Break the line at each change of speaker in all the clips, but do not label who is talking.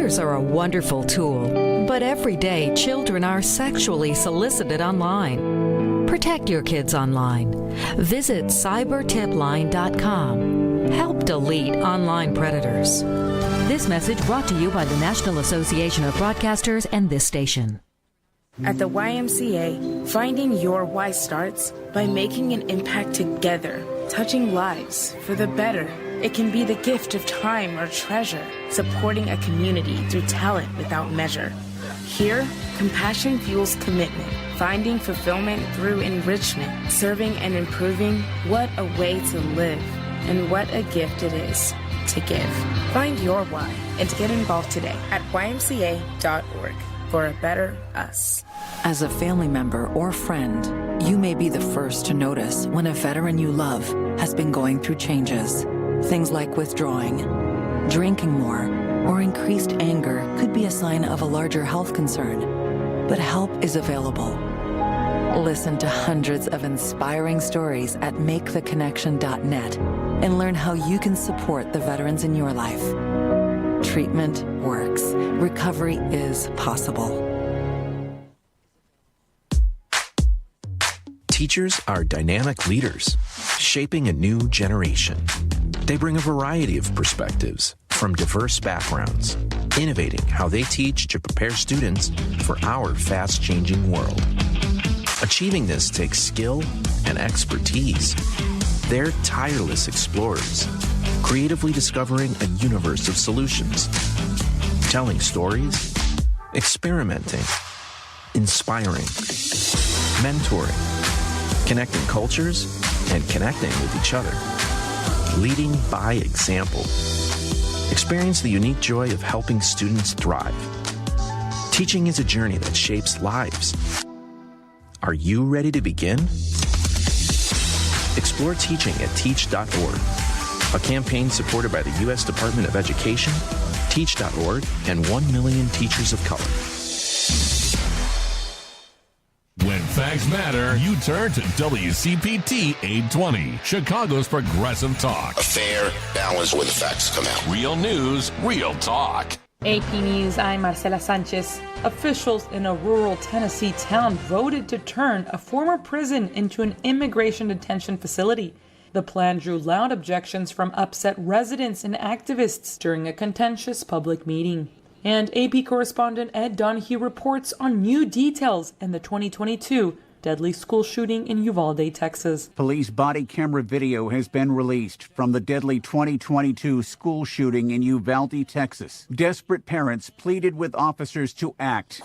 Computers are a wonderful tool, but every day children are sexually solicited online. Protect your kids online. Visit cybertipline.com. Help delete online predators. This message brought to you by the National Association of Broadcasters and this station.
At the YMCA, finding your why starts by making an impact together, touching lives for the better. It can be the gift of time or treasure, supporting a community through talent without measure. Here, compassion fuels commitment, finding fulfillment through enrichment, serving and improving. What a way to live, and what a gift it is to give. Find your why and get involved today at ymca.org for a better us.
As a family member or friend, you may be the first to notice when a veteran you love has been going through changes. Things like withdrawing, drinking more, or increased anger could be a sign of a larger health concern. But help is available. Listen to hundreds of inspiring stories at maketheconnection.net and learn how you can support the veterans in your life. Treatment works. Recovery is possible.
Teachers are dynamic leaders, shaping a new generation. They bring a variety of perspectives from diverse backgrounds, innovating how they teach to prepare students for our fast-changing world. Achieving this takes skill and expertise. They're tireless explorers, creatively discovering a universe of solutions, telling stories, experimenting, inspiring, mentoring, connecting cultures, and connecting with each other. Leading by example. Experience the unique joy of helping students thrive. Teaching is a journey that shapes lives. Are you ready to begin? Explore teaching at teach.org, a campaign supported by the U.S. Department of Education, teach.org, and 1 million teachers of color.
When facts matter, you turn to WCPT 820, Chicago's progressive talk.
A fair balance where the facts come out.
Real news, real talk.
AP News, I'm Marcela Sanchez. Officials in a rural Tennessee town voted to turn a former prison into an immigration detention facility. The plan drew loud objections from upset residents and activists during a contentious public meeting. And AP correspondent Ed Donahue reports on new details in the 2022 deadly school shooting in Uvalde, Texas.
Police body camera video has been released from the deadly 2022 school shooting in Uvalde, Texas. Desperate parents pleaded with officers to act.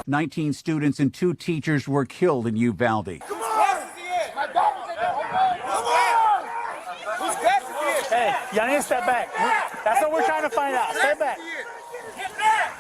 19 students and 2 teachers were killed in Uvalde.
Hey, y'all need to step back. That's what we're trying to find out. Step back.
Get back!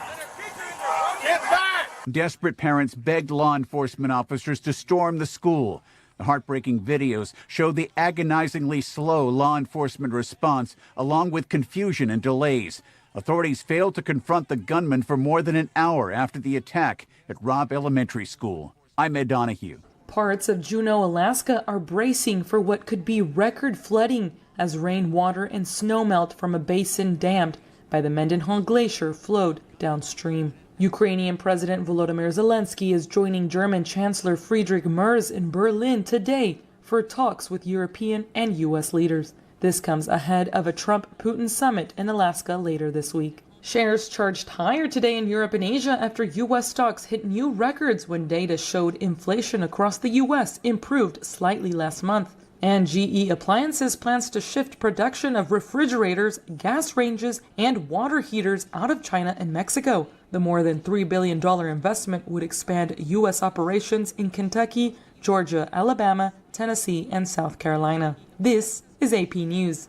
Get back!
Desperate parents begged law enforcement officers to storm the school. The heartbreaking videos show the agonizingly slow law enforcement response, along with confusion and delays. Authorities failed to confront the gunman for more than an hour after the attack at Robb Elementary School. I'm Ed Donahue.
Parts of Juneau, Alaska are bracing for what could be record flooding as rainwater and snowmelt from a basin dammed by the Mendenhall Glacier flowed downstream. Ukrainian President Volodymyr Seletzky is joining German Chancellor Friedrich Merz in Berlin today for talks with European and U.S. leaders. This comes ahead of a Trump-Putin summit in Alaska later this week. Shares charged higher today in Europe and Asia after U.S. stocks hit new records when data showed inflation across the U.S. improved slightly last month. And GE Appliances plans to shift production of refrigerators, gas ranges, and water heaters out of China and Mexico. The more than $3 billion investment would expand U.S. operations in Kentucky, Georgia, Alabama, Tennessee, and South Carolina. This is AP News.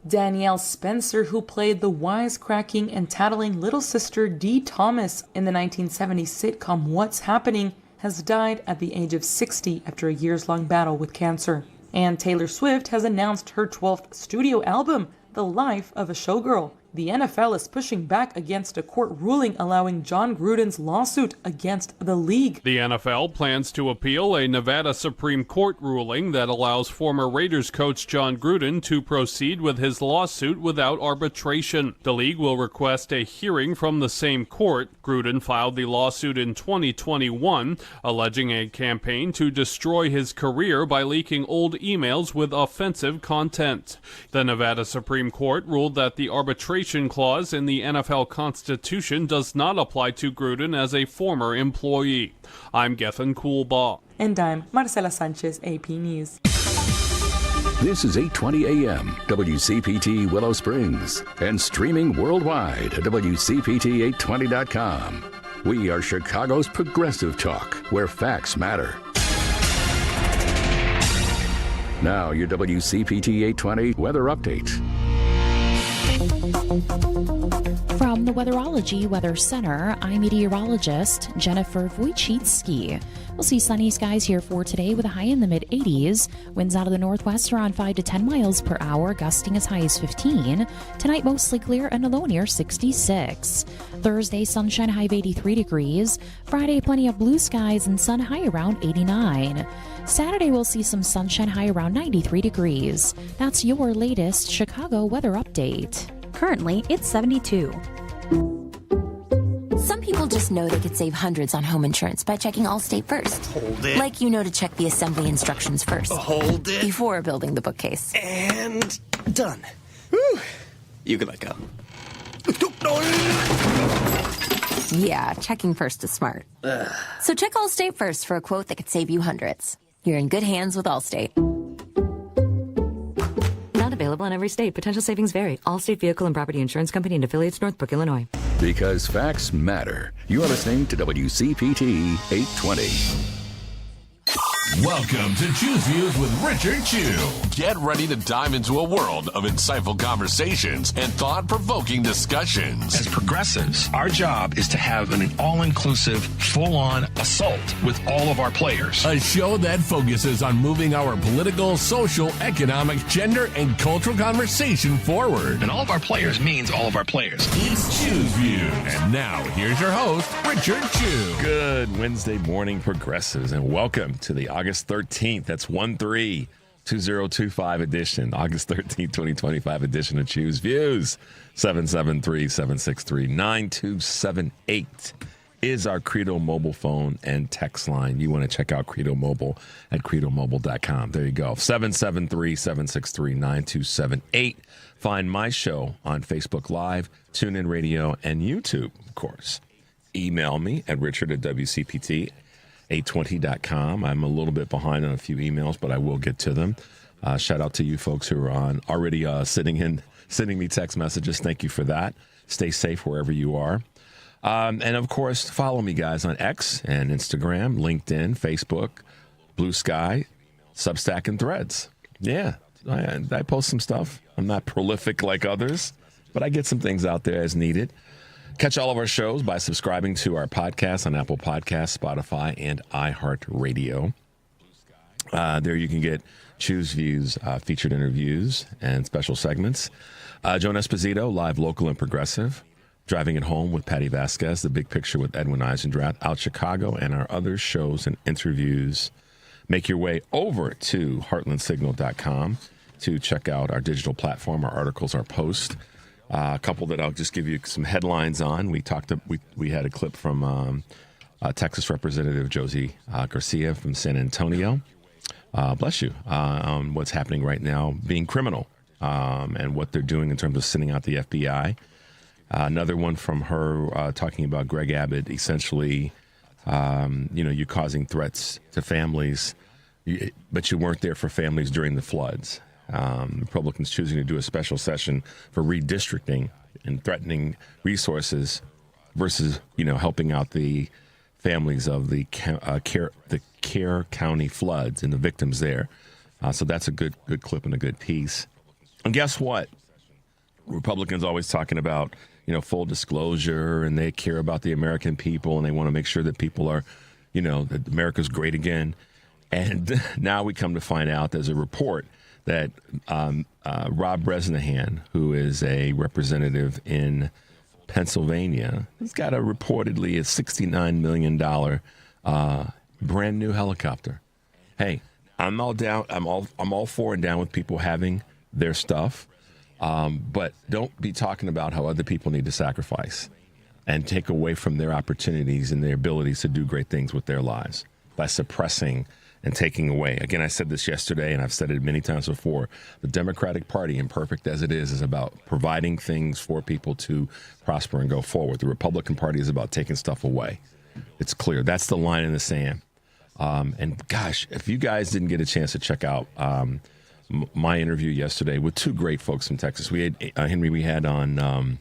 Danielle Spencer, who played the wisecracking and tattling little sister Dee Thomas in the 1970s sitcom What's Happening, has died at the age of 60 after a years-long battle with cancer. And Taylor Swift has announced her 12th studio album, The Life of a Showgirl. The NFL is pushing back against a court ruling allowing Jon Gruden's lawsuit against the league.
The NFL plans to appeal a Nevada Supreme Court ruling that allows former Raiders coach Jon Gruden to proceed with his lawsuit without arbitration. The league will request a hearing from the same court. Gruden filed the lawsuit in 2021, alleging a campaign to destroy his career by leaking old emails with offensive content. The Nevada Supreme Court ruled that the arbitration clause in the NFL Constitution does not apply to Gruden as a former employee. I'm Gethin Coolbaugh.
And I'm Marcela Sanchez, AP News.
This is 820 AM, WCPT Willow Springs, and streaming worldwide at WCPT820.com. We are Chicago's progressive talk, where facts matter. Now, your WCPT 820 weather update.
From the Weatherology Weather Center, I'm meteorologist Jennifer Wojcicki. We'll see sunny skies here for today with a high in the mid-80s. Winds out of the northwest around 5 to 10 miles per hour, gusting as high as 15. Tonight, mostly clear and a low near 66. Thursday, sunshine high of 83 degrees. Friday, plenty of blue skies and sun high around 89. Saturday, we'll see some sunshine high around 93 degrees. That's your latest Chicago weather update.
Currently, it's 72. Some people just know they could save hundreds on home insurance by checking Allstate first.
Hold it.
Like you know to check the assembly instructions first.
Hold it.
Before building the bookcase.
And done. Whew. You can let go.
Yeah, checking first is smart. So check Allstate first for a quote that could save you hundreds. You're in good hands with Allstate.
Not available in every state. Potential savings vary. Allstate Vehicle and Property Insurance Company and affiliates, Northbrook, Illinois.
Because facts matter. You are listening to WCPT 820.
Welcome to Choose Views with Richard Chew.
Get ready to dive into a world of insightful conversations and thought-provoking discussions.
As progressives, our job is to have an all-inclusive, full-on assault with all of our players.
A show that focuses on moving our political, social, economic, gender, and cultural conversation forward.
And all of our players means all of our players.
It's Choose Views. And now, here's your host, Richard Chew.
Good Wednesday morning, progressives, and welcome to the August 13th, that's 1-3-2025 edition, August 13th, 2025 edition of Choose Views. 773-763-9278 is our Credo mobile phone and text line. You want to check out Credo Mobile at credomobile.com. There you go. 773-763-9278. Find my show on Facebook Live, TuneIn Radio, and YouTube, of course. Email me at richard@WCPT820.com. I'm a little bit behind on a few emails, but I will get to them. Shout out to you folks who are on already sending me text messages. Thank you for that. Stay safe wherever you are. And of course, follow me guys on X and Instagram, LinkedIn, Facebook, Blue Sky, Substack, and Threads. Yeah, I post some stuff. I'm not prolific like others, but I get some things out there as needed. Catch all of our shows by subscribing to our podcast on Apple Podcasts, Spotify, and iHeartRadio. There you can get Choose Views, featured interviews, and special segments. Joan Esposito, live, local, and progressive. Driving It Home with Patty Vasquez, The Big Picture with Edwin Eisendrath, Out Chicago, and our other shows and interviews. Make your way over to heartlandsignal.com to check out our digital platform, our articles, our posts. A couple that I'll just give you some headlines on. We had a clip from Texas Representative Josie Garcia from San Antonio. Bless you. On what's happening right now being criminal and what they're doing in terms of sending out the FBI. Another one from her talking about Greg Abbott, essentially, you causing threats to families, but you weren't there for families during the floods. Republicans choosing to do a special session for redistricting and threatening resources versus, helping out the families of the Kerr County floods and the victims there. So that's a good clip and a good piece. And guess what? Republicans always talking about, full disclosure, and they care about the American people, and they want to make sure that people are, that America's great again. And now we come to find out there's a report that Rob Bresnahan, who is a representative in Pennsylvania, has got reportedly a $69 million brand new helicopter. Hey, I'm all down. I'm all for and down with people having their stuff, but don't be talking about how other people need to sacrifice and take away from their opportunities and their abilities to do great things with their lives by suppressing and taking away. Again, I said this yesterday, and I've said it many times before. The Democratic Party, imperfect as it is about providing things for people to prosper and go forward. The Republican Party is about taking stuff away. It's clear. That's the line in the sand. And gosh, if you guys didn't get a chance to check out my interview yesterday with two great folks from Texas, we had Henry. We had on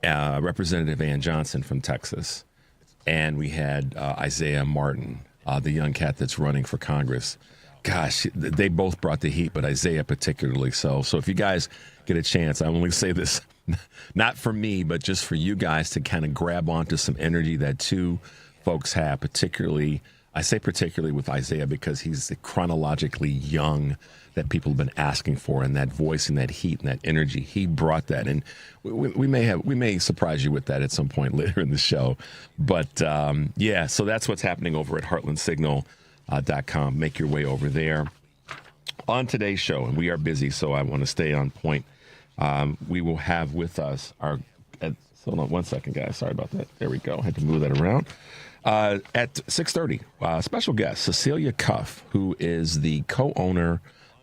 Representative Ann Johnson from Texas, and we had Isaiah Martin, the young cat that's running for Congress. Gosh, they both brought the heat, but Isaiah particularly so. So if you guys get a chance, I only say this not for me, but just for you guys to kind of grab onto some energy that two folks have, particularly with Isaiah because he's chronologically young that people have been asking for, and that voice and that heat and that energy, he brought that. And we may surprise you with that at some point later in the show. But yeah, so that's what's happening over at heartlandsignal.com. Make your way over there. On today's show, and we are busy, so I want to stay on point. We will have with us hold on one second, guys. Sorry about that. There we go. I had to move that around. At 6:30, special guest, Cecilia Cuff, who is the co-owner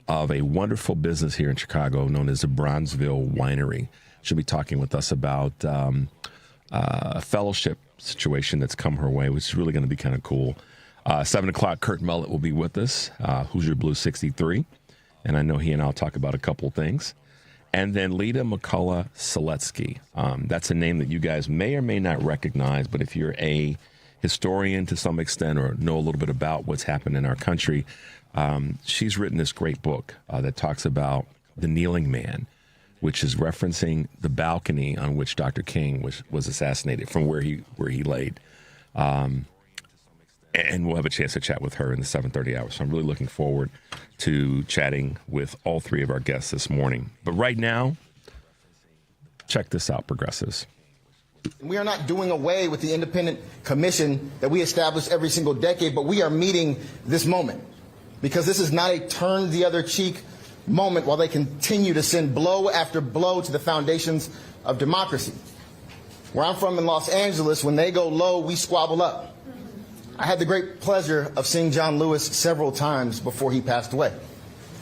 of a wonderful business here in Chicago known as the Bronzeville Winery. She'll be talking with us about a fellowship situation that's come her way, which is really going to be kind of cool. 7 o'clock, Kurt Mullett will be with us, Hoosier Blue 63. And I know he and I will talk about a couple of things. And then Leta McCollough Seletzky. That's a name that you guys may or may not recognize, but if you're a historian to some extent or know a little bit about what's happened in our country, she's written this great book that talks about the kneeling man, which is referencing the balcony on which Dr. King was assassinated from where he laid. And we'll have a chance to chat with her in the 7:30 hour. So I'm really looking forward to chatting with all three of our guests this morning. But right now, check this out, progressives.
We are not doing away with the independent commission that we establish every single decade, but we are meeting this moment because this is not a turn the other cheek moment while they continue to send blow after blow to the foundations of democracy. Where I'm from in Los Angeles, when they go low, we squabble up. I had the great pleasure of seeing John Lewis several times before he passed away.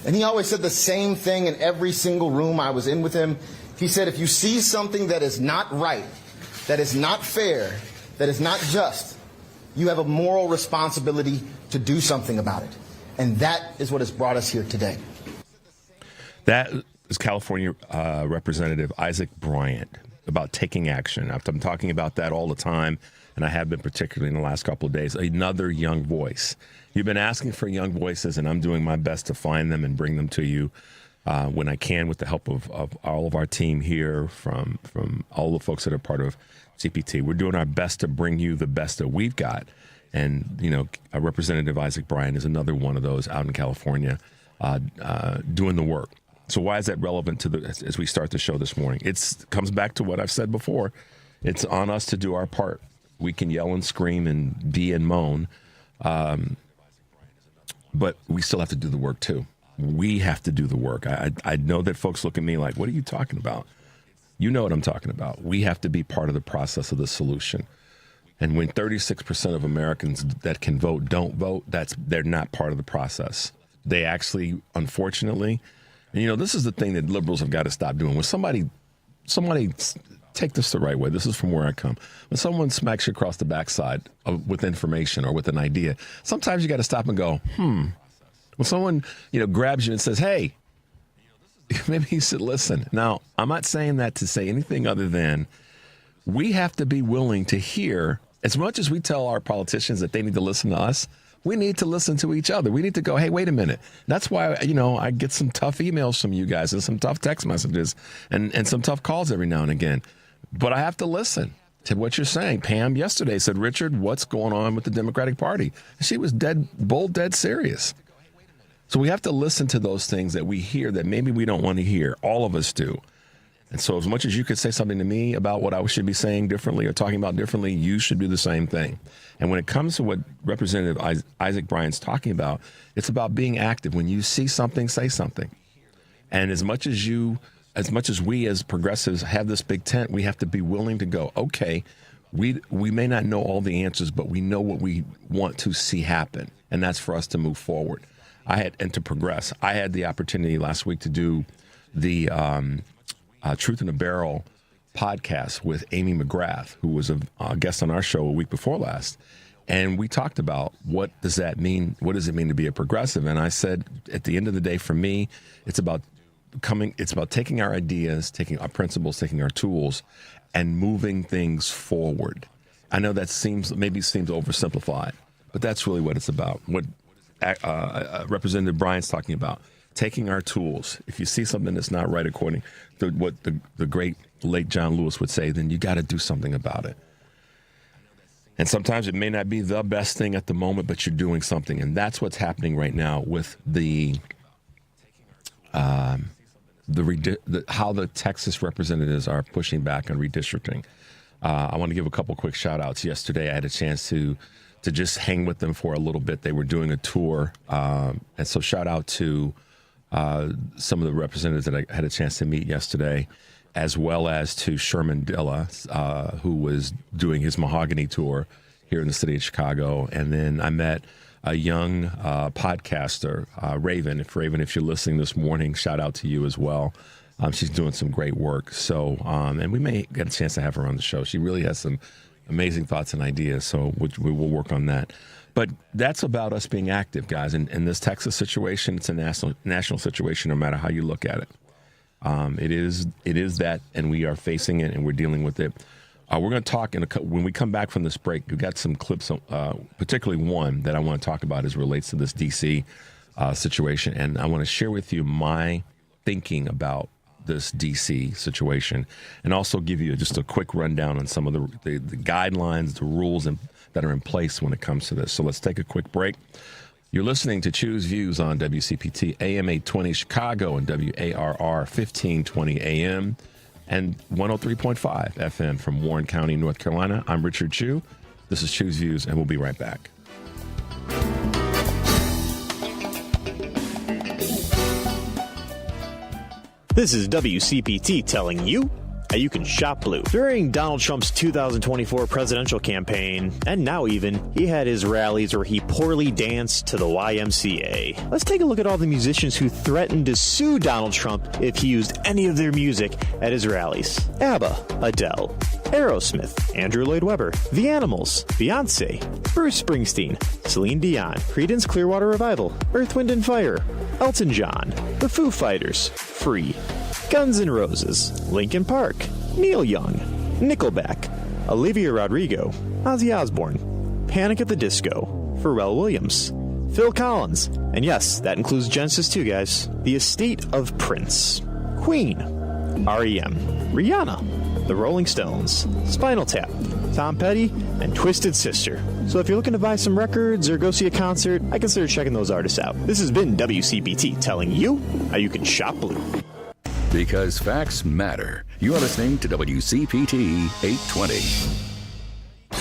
And he always said the same thing in every single room I was in with him. He said, if you see something that is not right, that is not fair, that is not just, you have a moral responsibility to do something about it. And that is what has brought us here today.
That is California Representative Isaac Bryant about taking action. I'm talking about that all the time, and I have been particularly in the last couple of days. Another young voice. You've been asking for young voices, and I'm doing my best to find them and bring them to you when I can with the help of all of our team here, from all the folks that are part of CPT. We're doing our best to bring you the best that we've got. And, Representative Isaac Bryant is another one of those out in California doing the work. So why is that relevant as we start the show this morning? It comes back to what I've said before. It's on us to do our part. We can yell and scream and bee and moan, but we still have to do the work too. We have to do the work. I know that folks look at me like, what are you talking about? You know what I'm talking about. We have to be part of the process of the solution. And when 36% of Americans that can vote don't vote, they're not part of the process. They actually, unfortunately, and this is the thing that liberals have got to stop doing. When somebody take this the right way. This is from where I come. When someone smacks you across the backside with information or with an idea, sometimes you got to stop and go, When someone, grabs you and says, hey, maybe you should listen. Now, I'm not saying that to say anything other than we have to be willing to hear. As much as we tell our politicians that they need to listen to us, we need to listen to each other. We need to go, hey, wait a minute. That's why, I get some tough emails from you guys and some tough text messages and some tough calls every now and again. But I have to listen to what you're saying. Pam yesterday said, Richard, what's going on with the Democratic Party? And she was dead serious. So we have to listen to those things that we hear that maybe we don't want to hear. All of us do. And so as much as you could say something to me about what I should be saying differently or talking about differently, you should do the same thing. And when it comes to what Representative Isaac Bryan's talking about, it's about being active. When you see something, say something. And as much as we as progressives have this big tent, we have to be willing to go, okay, we may not know all the answers, but we know what we want to see happen. And that's for us to move forward. And to progress. I had the opportunity last week to do the Truth in a Barrel podcast with Amy McGrath, who was a guest on our show a week before last. And we talked about what does that mean? What does it mean to be a progressive? And I said, at the end of the day, for me, it's about taking our ideas, taking our principles, taking our tools, and moving things forward. I know that seems oversimplified, but that's really what it's about. What Representative Bryan's talking about. Taking our tools. If you see something that's not right according to what the great late John Lewis would say, then you got to do something about it. And sometimes it may not be the best thing at the moment, but you're doing something. And that's what's happening right now with how the Texas representatives are pushing back on redistricting. I want to give a couple quick shout outs. Yesterday, I had a chance to just hang with them for a little bit. They were doing a tour. And so shout out to some of the representatives that I had a chance to meet yesterday, as well as to Sherman Dilla, who was doing his Mahogany tour here in the city of Chicago. And then I met a young podcaster, Raven. If you're listening this morning, shout out to you as well. She's doing some great work. So, and we may get a chance to have her on the show. She really has some amazing thoughts and ideas, so we will work on that. But that's about us being active, guys. And in this Texas situation, it's a national situation, no matter how you look at it. It is that, and we are facing it, and we're dealing with it. We're going to talk when we come back from this break. We've got some clips, particularly one that I want to talk about as relates to this D.C. Situation, and I want to share with you my thinking about this D.C. situation, and also give you just a quick rundown on some of the guidelines, the rules that are in place when it comes to this. So let's take a quick break. You're listening to Choose Views on WCPT AM 820 Chicago and WARR 1520 AM and 103.5 FM from Warren County, North Carolina. I'm Richard Chu. This is Choose Views, and we'll be right back.
This is WCPT telling you how you can shop blue. During Donald Trump's 2024 presidential campaign, and now even, he had his rallies where he poorly danced to the YMCA. Let's take a look at all the musicians who threatened to sue Donald Trump if he used any of their music at his rallies. ABBA, Adele, Aerosmith, Andrew Lloyd Webber, The Animals, Beyonce, Bruce Springsteen, Celine Dion, Creedence Clearwater Revival, Earth, Wind & Fire, Elton John, The Foo Fighters, Free, Guns N' Roses, Linkin Park, Neil Young, Nickelback, Olivia Rodrigo, Ozzy Osbourne, Panic at the Disco, Pharrell Williams, Phil Collins, and yes, that includes Genesis too, guys, The Estate of Prince, Queen, R.E.M., Rihanna, The Rolling Stones, Spinal Tap, Tom Petty, and Twisted Sister. So if you're looking to buy some records or go see a concert, I consider checking those artists out. This has been WCPT telling you how you can shop blue.
Because facts matter. You're listening to WCPT 820.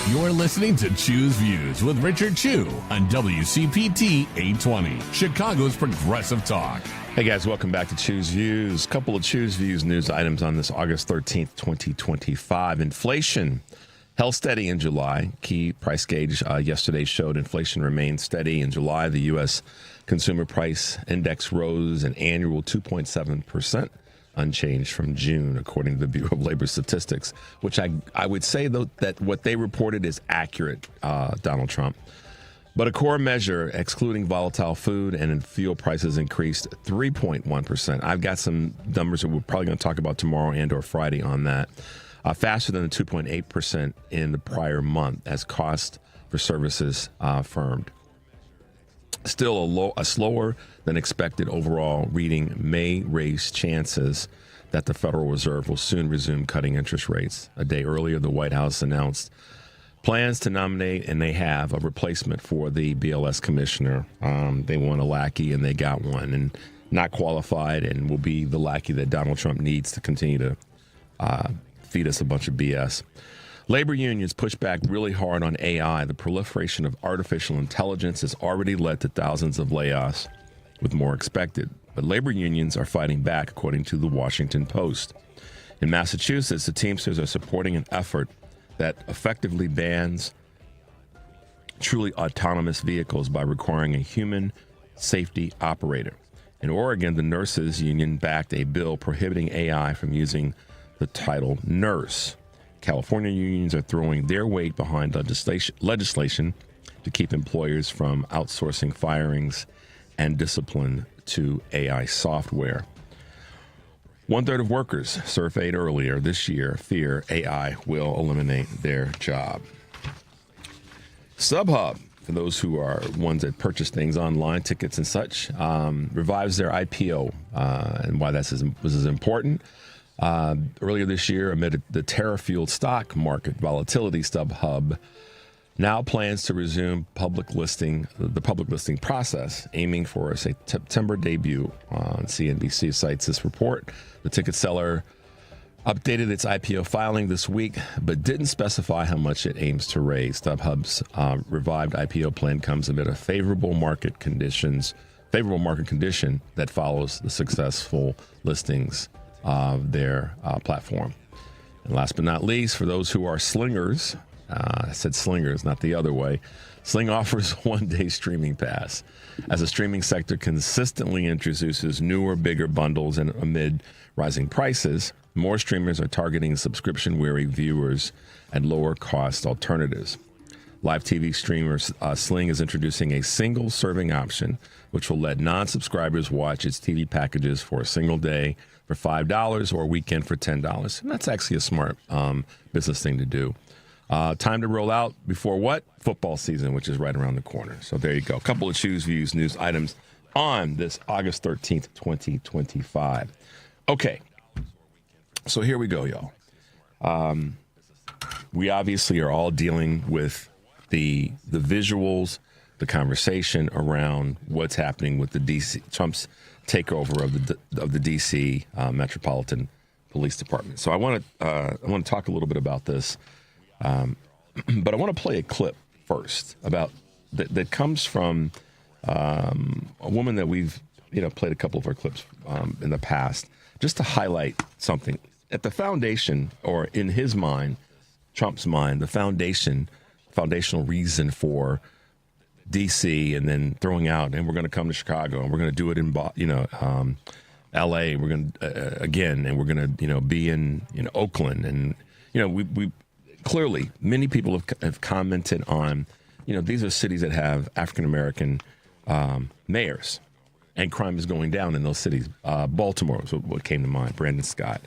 You're listening to Choose Views with Richard Chu on WCPT 820, Chicago's Progressive Talk.
Hey guys, welcome back to Choose Views. Couple of Choose Views news items on this August 13th, 2025. Inflation held steady in July. Key price gauge yesterday showed inflation remained steady in July. The U.S. Consumer Price Index rose an annual 2.7%. Unchanged from June, according to the Bureau of Labor Statistics, which I would say, though, that what they reported is accurate, Donald Trump. But a core measure, excluding volatile food and fuel prices, increased 3.1%. I've got some numbers that we're probably going to talk about tomorrow and or Friday on that. Faster than the 2.8% in the prior month as cost for services firmed. Still a slower than expected overall reading may raise chances that the Federal Reserve will soon resume cutting interest rates. A day earlier, the White House announced plans to nominate, and they have a replacement for the BLS commissioner. They want a lackey, and they got one, and not qualified, and will be the lackey that Donald Trump needs to continue to feed us a bunch of BS. Labor unions push back really hard on AI. The proliferation of artificial intelligence has already led to thousands of layoffs, with more expected. But labor unions are fighting back, according to the Washington Post. In Massachusetts, the Teamsters are supporting an effort that effectively bans truly autonomous vehicles by requiring a human safety operator. In Oregon, the nurses union backed a bill prohibiting AI from using the title nurse. California unions are throwing their weight behind legislation to keep employers from outsourcing firings and discipline to AI software. 1/3 of workers surveyed earlier this year fear AI will eliminate their job. StubHub, for those who are ones that purchase things online, tickets and such, revives their IPO, and why this is important. Earlier this year, amid the terror-fueled stock market volatility, StubHub now plans to resume the public listing process, aiming for a September debut. On CNBC cites this report. The ticket seller updated its IPO filing this week, but didn't specify how much it aims to raise. StubHub's revived IPO plan comes amid a favorable market condition that follows the successful listings of their platform. And last but not least, for those who are slingers, I said slingers, not the other way, Sling offers one-day streaming pass. As the streaming sector consistently introduces newer, bigger bundles and amid rising prices, more streamers are targeting subscription-weary viewers and lower-cost alternatives. Live TV streamer Sling is introducing a single-serving option, which will let non-subscribers watch its TV packages for a single day for $5 or a weekend for $10. And that's actually a smart business thing to do. Time to roll out before what? Football season, which is right around the corner. So there you go. A couple of Choose Views news items on this August 13th, 2025. Okay. So here we go, y'all. We obviously are all dealing with the visuals, the conversation around what's happening with the DC Trump's takeover of the DC Metropolitan Police Department. So I want to talk a little bit about this, but I want to play a clip first about that comes from a woman that we've played a couple of her clips in the past, just to highlight something at the foundation, or in his mind, Trump's mind, the foundational reason for DC, and then throwing out, and we're going to come to Chicago, and we're going to do it in L.A. We're going to again, and we're going to be in Oakland, and we clearly many people have commented on these are cities that have African American mayors, and crime is going down in those cities. Baltimore was what came to mind. Brandon Scott.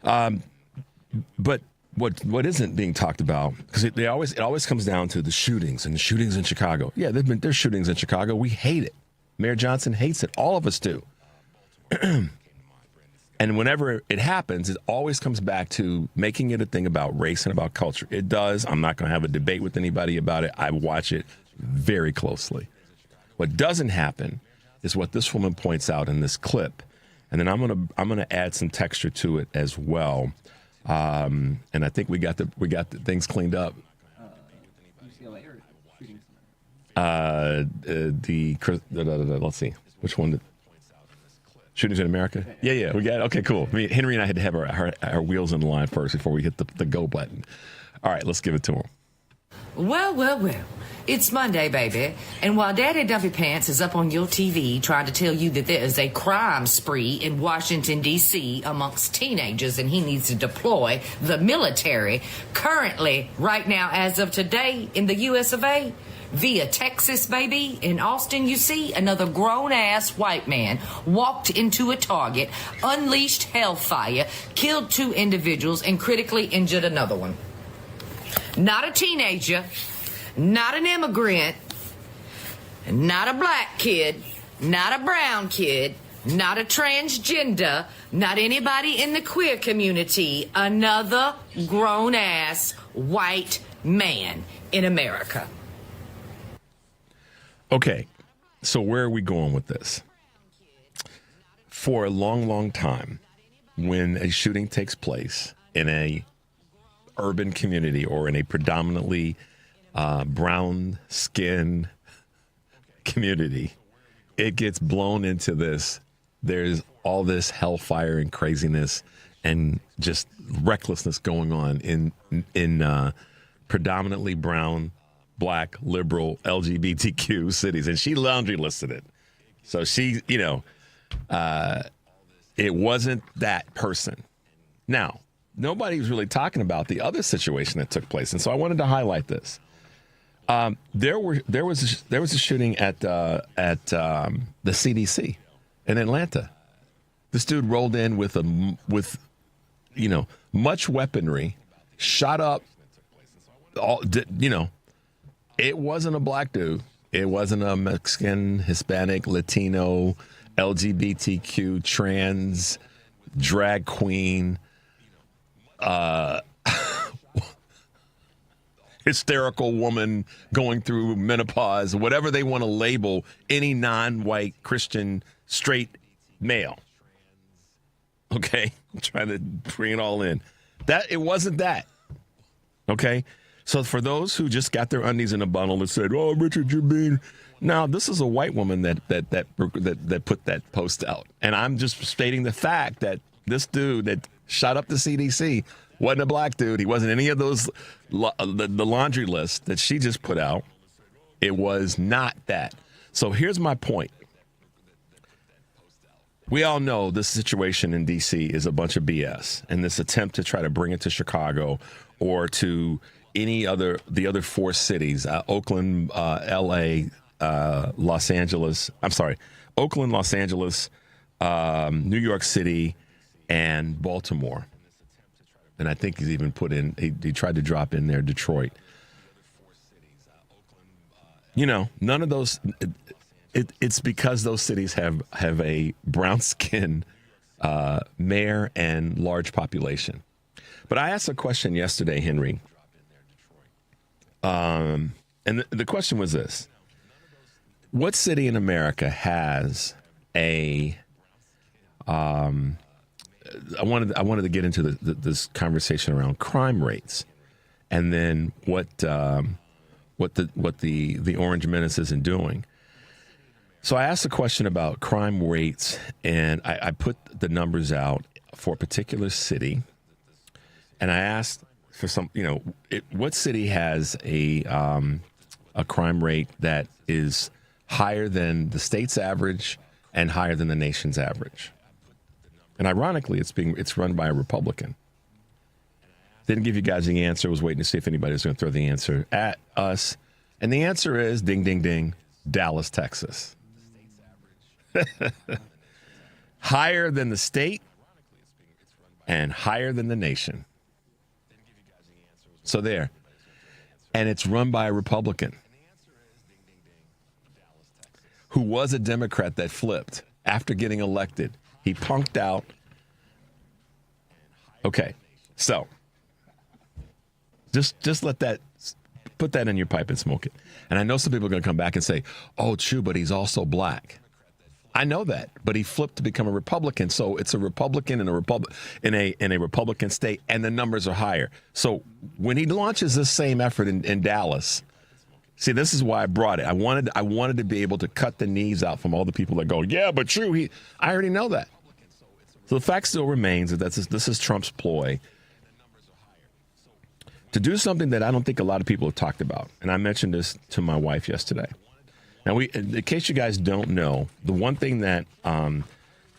But what isn't being talked about, because it always comes down to the shootings, and the shootings in Chicago. Yeah, there's shootings in Chicago. We hate it. Mayor Johnson hates it. All of us do. And whenever it happens, it always comes back to making it a thing about race and about culture. It does. I'm not going to have a debate with anybody about it. I watch it very closely. What doesn't happen is what this woman points out in this clip, and then I'm gonna add some texture to it as well. And I think we got the things cleaned up. Let's see, which one? Shootings in America? Yeah, we got it. Okay, cool. I mean, Henry and I had to have our wheels in line first before we hit the go button. All right, let's give it to him.
Well. It's Monday, baby. And while Daddy Dumpy Pants is up on your TV trying to tell you that there is a crime spree in Washington, D.C. amongst teenagers and he needs to deploy the military, currently, right now, as of today, in the U.S. of A., via Texas, baby, in Austin, you see, another grown-ass white man walked into a Target, unleashed hellfire, killed 2 individuals, and critically injured another one. Not a teenager, not an immigrant, not a black kid, not a brown kid, not a transgender, not anybody in the queer community, another grown-ass white man in America.
Okay, so where are we going with this? For a long, long time, when a shooting takes place in a urban community or in a predominantly brown skin community, it gets blown into this. There's all this hellfire and craziness and just recklessness going on in predominantly brown, black, liberal, LGBTQ cities. And she laundry listed it. So she, it wasn't that person. Now, nobody was really talking about the other situation that took place. And so I wanted to highlight this. There was a shooting at the CDC in Atlanta. This dude rolled in with much weaponry, shot up. It wasn't a black dude. It wasn't a Mexican, Hispanic, Latino, LGBTQ, trans, drag queen, hysterical woman going through menopause, whatever they want to label any non-white Christian straight male. Okay, I'm trying to bring it all in. It wasn't that. Okay, so for those who just got their undies in a bundle and said, "Oh, Richard, you're being," now this is a white woman that put that post out, and I'm just stating the fact that this dude that shot up the CDC wasn't a black dude. He wasn't any of those the laundry list that she just put out. It was not that. So here's my point. We all know this situation in D.C. is a bunch of BS, and this attempt to try to bring it to Chicago or to the other four cities, Oakland, L.A., Los Angeles. I'm sorry, Oakland, Los Angeles, New York City, and Baltimore. And I think he's even put in, he tried to drop in there Detroit. None of those, it's because those cities have a brown skin mayor and large population. But I asked a question yesterday, Henry. And the question was this. What city in America has a I wanted to get into this conversation around crime rates, and then what the Orange Menace isn't doing. So I asked a question about crime rates, and I put the numbers out for a particular city, and I asked for some, what city has a crime rate that is higher than the state's average and higher than the nation's average. And ironically, it's run by a Republican. Didn't give you guys the answer. Was waiting to see if anybody was going to throw the answer at us. And the answer is, ding, ding, ding, Dallas, Texas. Higher than the state and higher than the nation. So there. And it's run by a Republican who was a Democrat that flipped after getting elected. He punked out. Okay, so just put that in your pipe and smoke it. And I know some people are going to come back and say, "Oh, true, but he's also black." I know that, but he flipped to become a Republican, so it's a Republican in a Republican state, and the numbers are higher. So when he launches this same effort in Dallas. See, this is why I brought it. I wanted to be able to cut the knees out from all the people that go, "Yeah, but true." I already know that. So the fact still remains that this is Trump's ploy to do something that I don't think a lot of people have talked about. And I mentioned this to my wife yesterday. Now, in case you guys don't know, the one thing that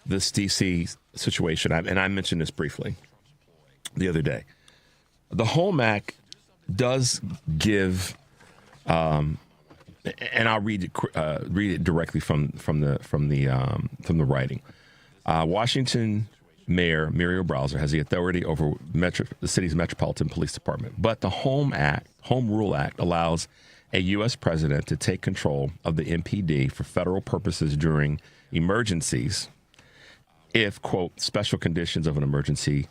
this D.C. situation, and I mentioned this briefly the other day, the Home Act does give. And I'll read it directly from the writing. Washington Mayor Muriel Bowser has the authority over the city's Metropolitan Police Department, but the Home Rule Act allows a U.S. president to take control of the MPD for federal purposes during emergencies if, quote, special conditions of an emergency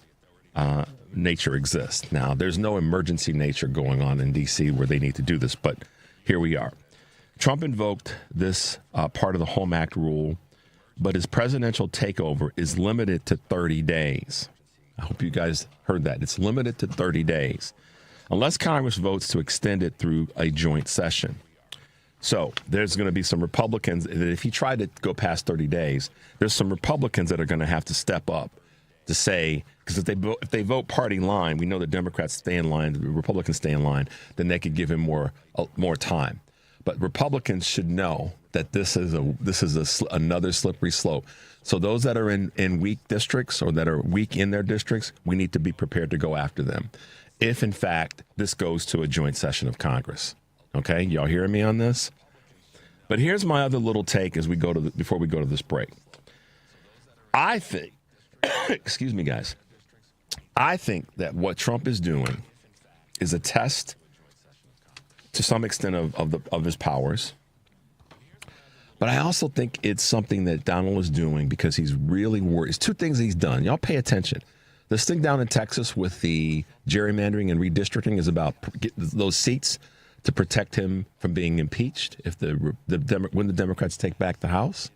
nature exist. Now, there's no emergency nature going on in D.C. where they need to do this, but here we are. Trump invoked this part of the Home Act rule, but his presidential takeover is limited to 30 days. I hope you guys heard that. It's limited to 30 days, unless Congress votes to extend it through a joint session. So there's going to be some Republicans that if he tried to go past 30 days, there's some Republicans that are going to have to step up to say, because if they vote party line, we know the Democrats stay in line, the Republicans stay in line, then they could give him more time. But Republicans should know that this is another slippery slope. So those that are in weak districts or that are weak in their districts, we need to be prepared to go after them if, in fact, this goes to a joint session of Congress. Okay, y'all hearing me on this? But here's my other little take as we go to before we go to this break. I think, excuse me, guys, I think that what Trump is doing is a test to some extent of his powers. But I also think it's something that Donald is doing because he's really worried. It's two things he's done. Y'all pay attention. This thing down in Texas with the gerrymandering and redistricting is about those seats to protect him from being impeached when the Democrats take back the House.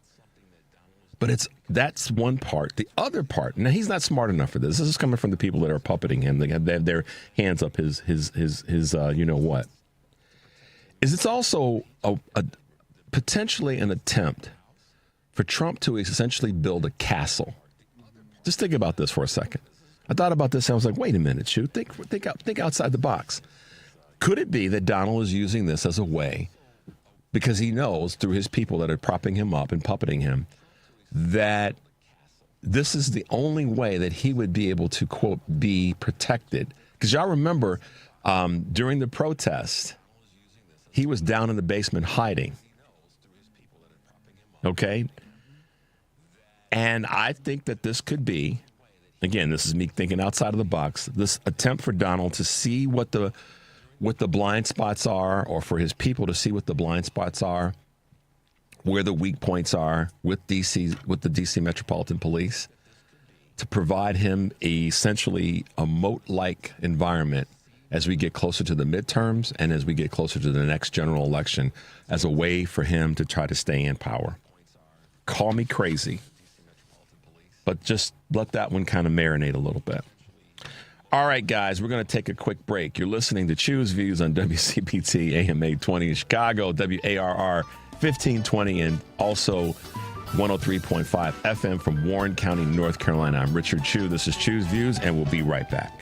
But that's one part. The other part, now he's not smart enough for this. This is coming from the people that are puppeting him. They have their hands up his you know what. It's also a potentially an attempt for Trump to essentially build a castle. Just think about this for a second. I thought about this and I was like, wait a minute, Shu, think outside the box. Could it be that Donald is using this as a way, because he knows through his people that are propping him up and puppeting him, that this is the only way that he would be able to, quote, be protected? Because y'all remember during the protest, he was down in the basement hiding. Okay? And I think that this could be, again, this is me thinking outside of the box, this attempt for Donald to see what the blind spots are, or for his people to see what the blind spots are, where the weak points are with the DC Metropolitan Police, to provide him essentially a moat-like environment as we get closer to the midterms and as we get closer to the next general election, as a way for him to try to stay in power. Call me crazy, but just let that one kind of marinate a little bit. All right, guys, we're going to take a quick break. You're listening to Choose Views on WCPT AM 820 in Chicago, WARR 1520, and also 103.5 FM from Warren County, North Carolina. I'm Richard Chu. This is Choose Views, and we'll be right back.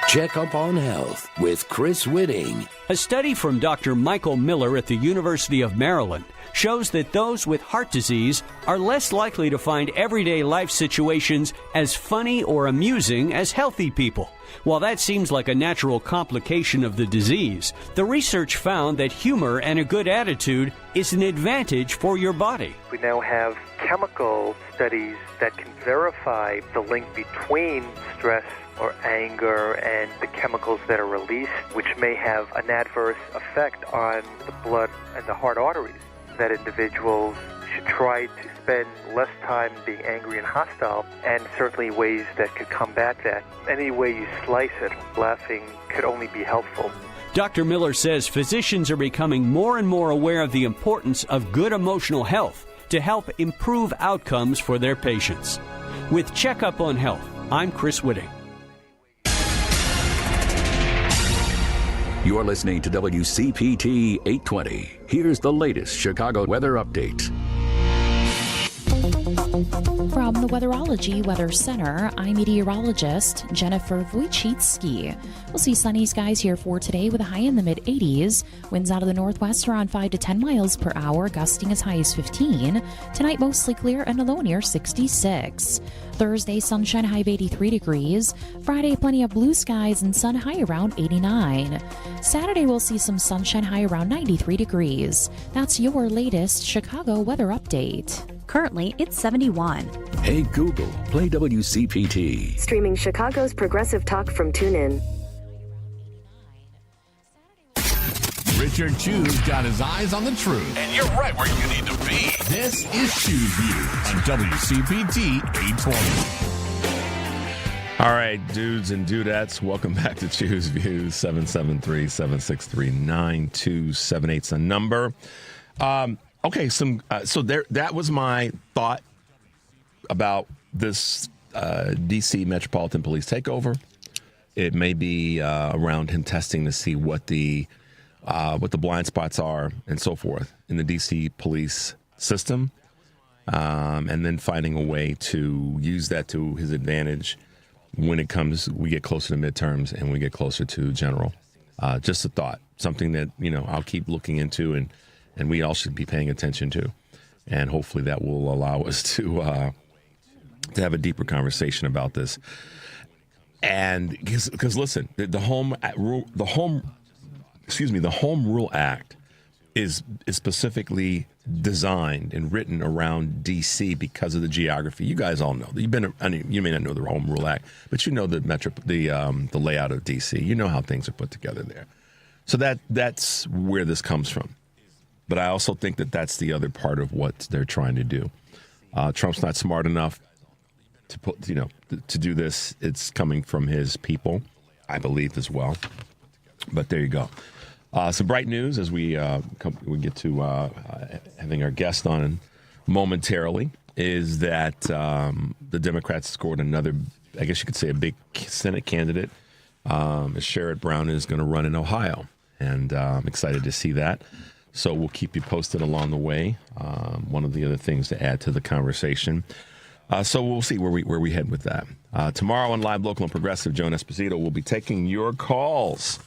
Check Up on Health with Chris Whitting.
A study from Dr. Michael Miller at the University of Maryland shows that those with heart disease are less likely to find everyday life situations as funny or amusing as healthy people. While that seems like a natural complication of the disease, the research found that humor and a good attitude is an advantage for your body.
We now have chemical studies that can verify the link between stress or anger and the chemicals that are released, which may have an adverse effect on the blood and the heart arteries. That individuals should try to spend less time being angry and hostile, and certainly ways that could combat that. Any way you slice it, laughing could only be helpful.
Dr. Miller says physicians are becoming more and more aware of the importance of good emotional health to help improve outcomes for their patients. With Checkup on Health, I'm Chris Whitting.
You're listening to WCPT 820. Here's the latest Chicago weather update.
From the Weatherology Weather Center, I'm meteorologist Jennifer Wojcicki. We'll see sunny skies here for today with a high in the mid-80s. Winds out of the northwest around 5 to 10 miles per hour, gusting as high as 15. Tonight, mostly clear and a low near 66. Thursday, sunshine, high of 83 degrees. Friday, plenty of blue skies and sun, high around 89. Saturday, we'll see some sunshine, high around 93 degrees. That's your latest Chicago weather update.
Currently, it's 71.
Hey Google, play WCPT.
Streaming Chicago's progressive talk from TuneIn.
Richard Chew's got his eyes on the truth.
And you're right where you need to be.
This is Chew's Views on WCPT 820.
All right, dudes and dudettes, welcome back to Chew's Views. 773-763-9278 is the number. Okay, so that was my thought about this D.C. Metropolitan Police takeover. It may be around him testing to see what the blind spots are and so forth in the D.C. police system, and then finding a way to use that to his advantage when we get closer to midterms and we get closer to general. Just a thought, something that, I'll keep looking into and we all should be paying attention to. And hopefully that will allow us to have a deeper conversation about this. And because listen, the Home Rule Act is specifically designed and written around D.C. because of the geography. You guys all know. You may not know the Home Rule Act, but you know the layout of D.C. You know how things are put together there. So that's where this comes from. But I also think that that's the other part of what they're trying to do. Trump's not smart enough to do this. It's coming from his people, I believe, as well. But there you go. Some bright news as we get to having our guest on momentarily is that the Democrats scored another, I guess you could say, a big Senate candidate. Sherrod Brown is going to run in Ohio, and I'm excited to see that. So we'll keep you posted along the way. One of the other things to add to the conversation. So we'll see where we head with that. Tomorrow on Live, Local, and Progressive, Joan Esposito will be taking your calls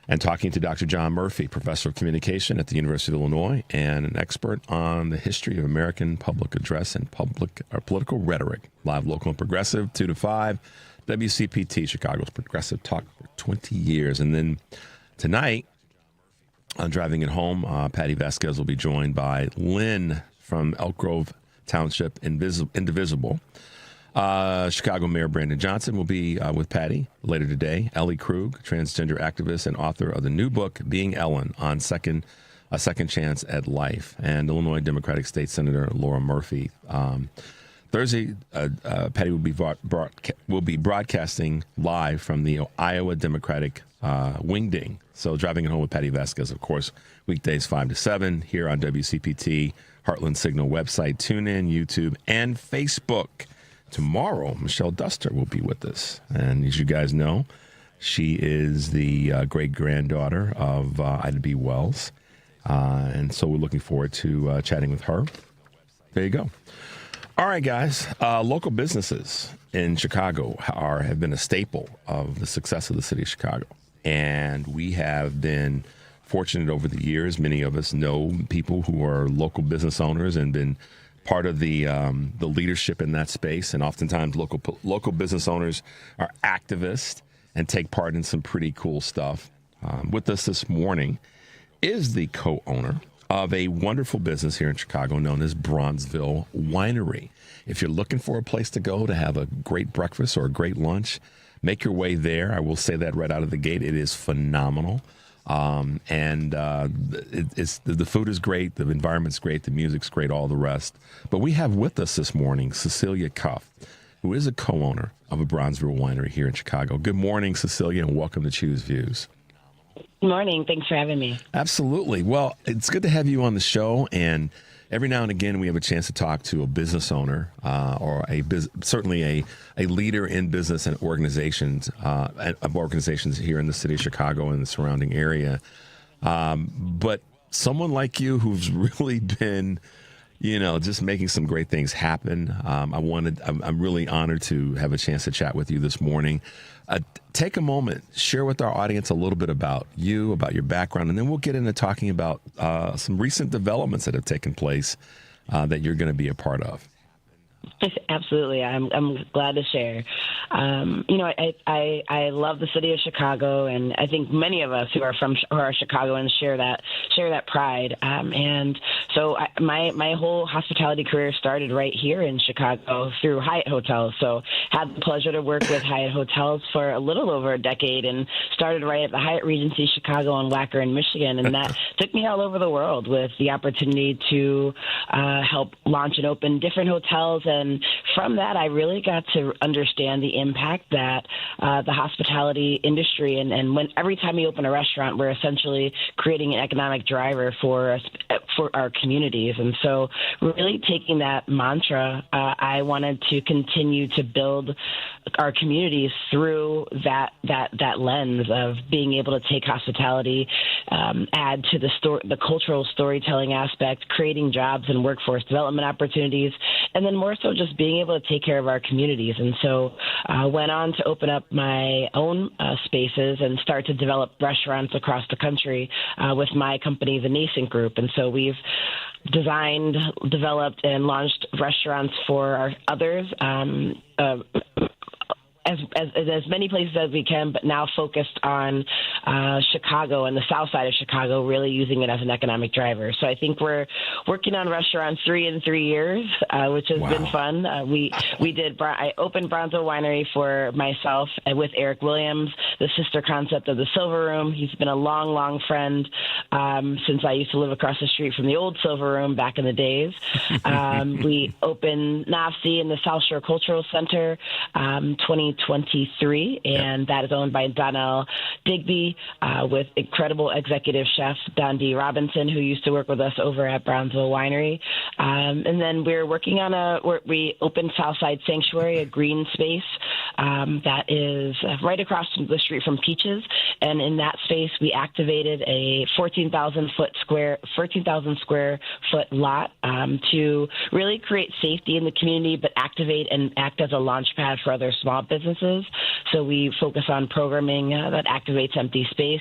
and talking to Dr. John Murphy, professor of communication at the University of Illinois and an expert on the history of American public address and political rhetoric. Live, Local, and Progressive, 2 to 5. WCPT, Chicago's progressive talk for 20 years. And then tonight, on Driving It Home, Patty Vasquez will be joined by Lynn from Elk Grove Township, Indivisible. Chicago Mayor Brandon Johnson will be with Patty later today. Ellie Krug, transgender activist and author of the new book, Being Ellen, on A Second Chance at Life. And Illinois Democratic State Senator Laura Murphy. Thursday, Patty will be broadcasting live from the Iowa Democratic Wingding. So Driving It Home with Patty Vasquez, of course, weekdays 5 to 7 here on WCPT, Heartland Signal website, TuneIn, YouTube, and Facebook. Tomorrow, Michelle Duster will be with us. And as you guys know, she is the great-granddaughter of Ida B. Wells. And so we're looking forward to chatting with her. There you go. All right, guys. Local businesses in Chicago have been a staple of the success of the city of Chicago. And we have been fortunate over the years. Many of us know people who are local business owners and been part of the leadership in that space. And oftentimes local business owners are activists and take part in some pretty cool stuff. With us this morning is the co-owner of a wonderful business here in Chicago known as Bronzeville Winery. If you're looking for a place to go to have a great breakfast or a great lunch, make your way there. I will say that right out of the gate. It is phenomenal. The food is great, the environment's great, the music's great, all the rest. But we have with us this morning Cecilia Cuff, who is a co-owner of a Bronzeville Winery here in Chicago. Good morning, Cecilia, and welcome to Choose Views.
Good morning. Thanks for having me.
Absolutely. Well, it's good to have you on the show, and every now and again we have a chance to talk to a business owner or certainly a leader in business and organizations here in the city of Chicago and the surrounding area. But someone like you who's really been, just making some great things happen. I'm really honored to have a chance to chat with you this morning. Take a moment, share with our audience a little bit about you, about your background, and then we'll get into talking about some recent developments that have taken place that you're going to be a part of.
Absolutely. I'm glad to share. I love the city of Chicago, and I think many of us who are Chicagoans share that pride. And so my whole hospitality career started right here in Chicago through Hyatt Hotels. So had the pleasure to work with Hyatt Hotels for a little over a decade, and started right at the Hyatt Regency Chicago and Wacker in Michigan, and that took me all over the world with the opportunity to help launch and open different hotels. And from that, I really got to understand the impact that the hospitality industry, and every time we open a restaurant, we're essentially creating an economic driver for our communities. And so really taking that mantra, I wanted to continue to build our communities through that lens of being able to take hospitality, add to the cultural storytelling aspect, creating jobs and workforce development opportunities, and then more so just being able to take care of our communities. And so I went on to open up my own spaces and start to develop restaurants across the country with my company, the Nascent Group. And so we've designed, developed, and launched restaurants for others, as many places as we can, but now focused on Chicago and the south side of Chicago, really using it as an economic driver. So I think we're working on restaurants 3 in 3 years, which has been fun. I opened Bronzeville Winery for myself and with Eric Williams, the sister concept of the Silver Room. He's been a long friend since I used to live across the street from the old Silver Room back in the days. We opened NAFC in the South Shore Cultural Center 2023, and that is owned by Donnell Digby with incredible executive chef Don D. Robinson, who used to work with us over at Bronzeville Winery. And then we're working on we opened Southside Sanctuary, a green space that is right across the street from Peaches. And in that space, we activated a 14,000 square foot lot to really create safety in the community, but activate and act as a launch pad for other small businesses. So we focus on programming that activates empty space.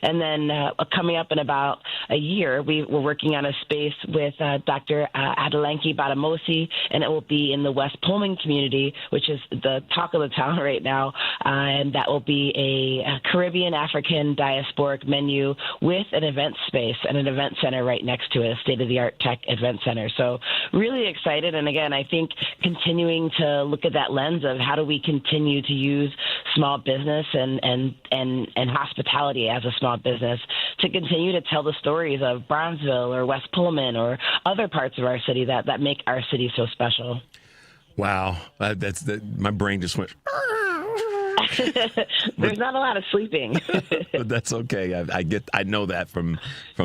And then coming up in about a year, we're working on a space with Dr. Adelanke Badamosi, and it will be in the West Pullman community, which is the talk of the town right now. And that will be a Caribbean African diasporic menu with an event space and an event center right next to it, a state-of-the-art tech event center. So really excited. And again, I think continuing to look at that lens of how do we continue to use small business and hospitality as a small business to continue to tell the stories of Bronzeville or West Pullman or other parts of our city that make our city so special.
Wow. My brain just went...
There's not a lot of sleeping.
But that's okay. I know that from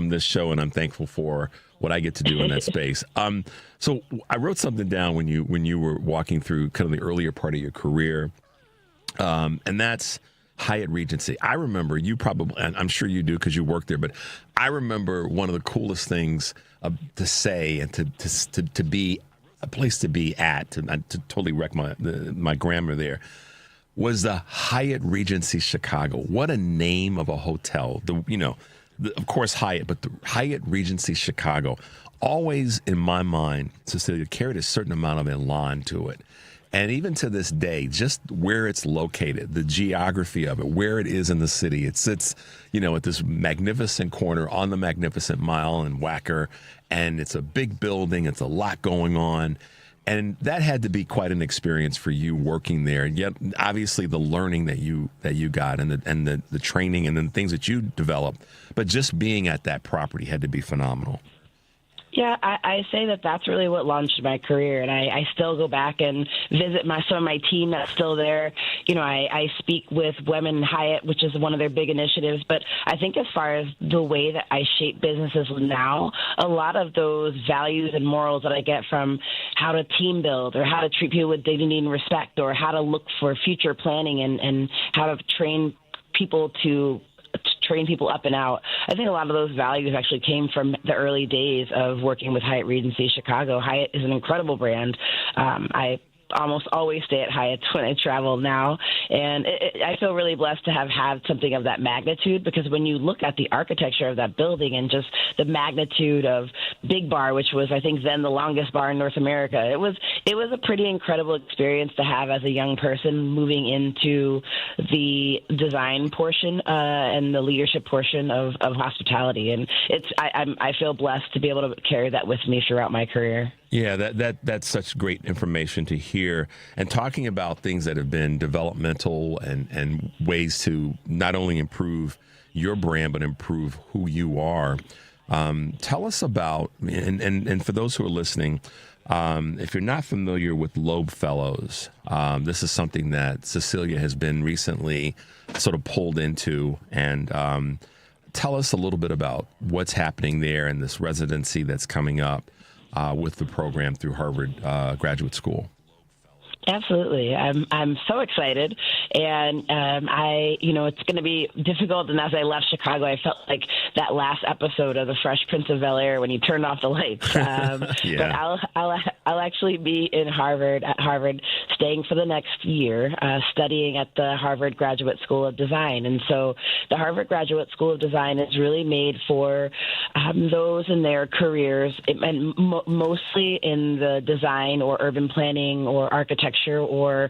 this show, and I'm thankful for what I get to do in that space. So I wrote something down when you were walking through kind of the earlier part of your career, and that's Hyatt Regency. I remember you probably, and I'm sure you do because you worked there, but I remember one of the coolest things to say and to be a place to be at, to totally wreck my grammar there, was the Hyatt Regency Chicago. What a name of a hotel. Of course Hyatt, but the Hyatt Regency Chicago always, in my mind, Cecilia, carried a certain amount of elan to it. And even to this day, just where it's located, the geography of it, where it is in the city, it sits, at this magnificent corner on the Magnificent Mile in Wacker, and it's a big building. It's a lot going on. And that had to be quite an experience for you working there. And yet, obviously, the learning that you got and the training and the things that you developed, but just being at that property had to be phenomenal.
Yeah, I say that's really what launched my career, and I still go back and visit some of my team that's still there. I speak with Women in Hyatt, which is one of their big initiatives, but I think as far as the way that I shape businesses now, a lot of those values and morals that I get from how to team build or how to treat people with dignity and respect or how to look for future planning and how to train people up and out. I think a lot of those values actually came from the early days of working with Hyatt Regency Chicago. Hyatt is an incredible brand. I almost always stay at Hyatt when I travel now, and I feel really blessed to have had something of that magnitude, because when you look at the architecture of that building and just the magnitude of Big Bar, which was I think then the longest bar in North America, it was It was a pretty incredible experience to have as a young person moving into the design portion and the leadership portion of hospitality. And I feel blessed to be able to carry that with me throughout my career.
Yeah, that's such great information to hear. And talking about things that have been developmental and ways to not only improve your brand, but improve who you are. Tell us about, and for those who are listening, if you're not familiar with Loeb Fellows, this is something that Cecilia has been recently sort of pulled into. And tell us a little bit about what's happening there and this residency that's coming up with the program through Harvard Graduate School.
Absolutely. I'm so excited. And it's going to be difficult. And as I left Chicago, I felt like that last episode of The Fresh Prince of Bel-Air when he turned off the lights. But I'll actually be at Harvard, staying for the next year, studying at the Harvard Graduate School of Design. And so the Harvard Graduate School of Design is really made for those in their careers, and mostly in the design or urban planning or architecture, or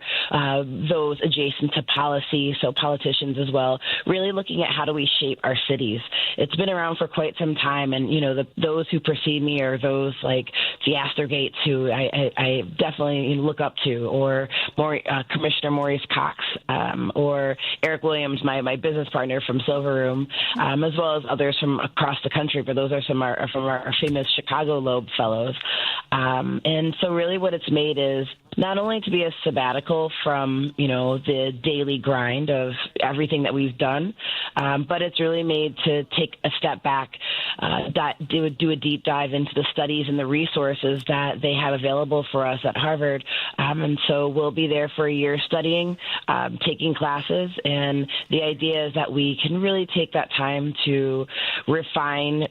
those adjacent to policy, so politicians as well, really looking at how do we shape our cities. It's been around for quite some time, and those who precede me are those like Theaster Gates, who I definitely look up to, or Commissioner Maurice Cox, or Eric Williams, my business partner from Silver Room, as well as others from across the country, but those are from our famous Chicago Loeb Fellows. And so really what it's made is not only to be a sabbatical from, the daily grind of everything that we've done, but it's really made to take a step back, do a deep dive into the studies and the resources that they have available for us at Harvard. And so we'll be there for a year studying, taking classes, and the idea is that we can really take that time to refine,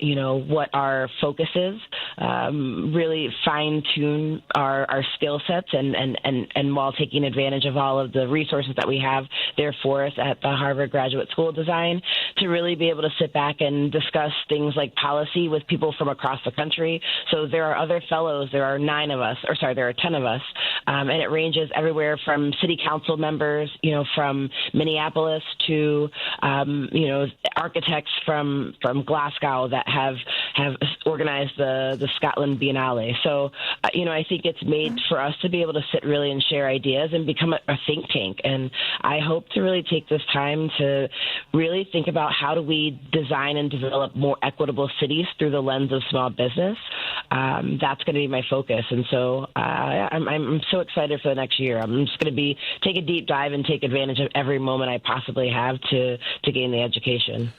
what our focus is, really fine-tune our skill sets, and while taking advantage of all of the resources that we have there for us at the Harvard Graduate School of Design, to really be able to sit back and discuss things like policy with people from across the country. So there are other fellows, there are 10 of us, and it ranges everywhere from city council members, from Minneapolis to, architects from Glasgow that have organized the Scotland Biennale. So, I think it's made for us to be able to sit really and share ideas and become a think tank. And I hope to really take this time to really think about how do we design and develop more equitable cities through the lens of small business. That's going to be my focus. And so I'm so excited for the next year. I'm just going to take a deep dive and take advantage of every moment I possibly have to gain the education.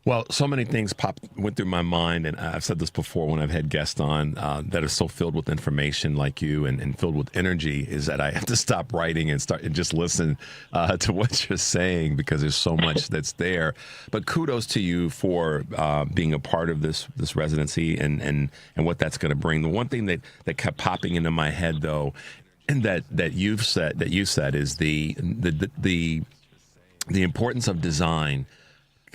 Well, so many things went through my mind, and I've said this before when I've had guests on that are so filled with information like you and filled with energy, is that I have to stop writing and start and just listen to what you're saying, because there's so much that's there. But kudos to you for being a part of this residency and what that's going to bring. The one thing that kept popping into my head, though, and that you said is the importance of design.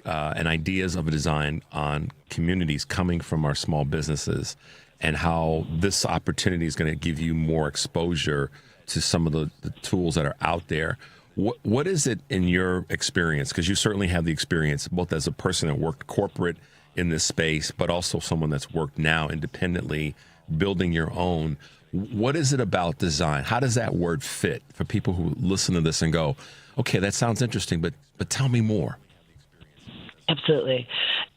And ideas of a design on communities coming from our small businesses, and how this opportunity is going to give you more exposure to some of the tools that are out there. What is it in your experience? Because you certainly have the experience both as a person that worked corporate in this space, but also someone that's worked now independently, building your own. What is it about design? How does that word fit for people who listen to this and go, okay, that sounds interesting, but tell me more?
Absolutely.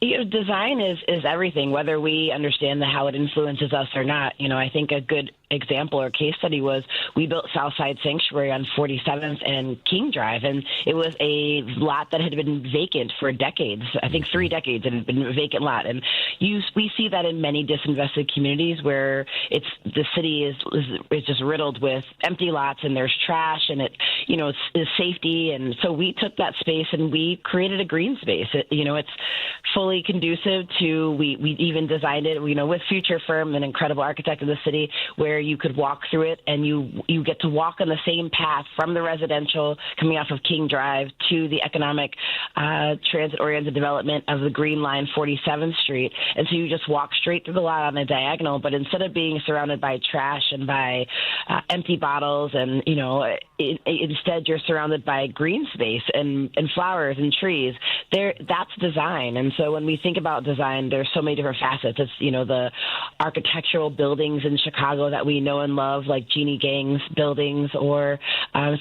Design is everything, whether we understand how it influences us or not. I think a good example or case study was we built Southside Sanctuary on 47th and King Drive, and it was a lot that had been vacant for decades. I think 3 decades it had been a vacant lot, and we see that in many disinvested communities where the city is just riddled with empty lots, and there's trash, and it's safety. And so we took that space and we created a green space. It's fully conducive to, we even designed it, with Future Firm, an incredible architect of the city, where you could walk through it, and you get to walk on the same path from the residential coming off of King Drive to the economic transit-oriented development of the Green Line 47th Street. And so you just walk straight through the lot on a diagonal, but instead of being surrounded by trash and by empty bottles and, instead you're surrounded by green space and flowers and trees. That's design. And so when we think about design, there's so many different facets. It's, the architectural buildings in Chicago that we know and love, like Jeannie Gang's buildings, or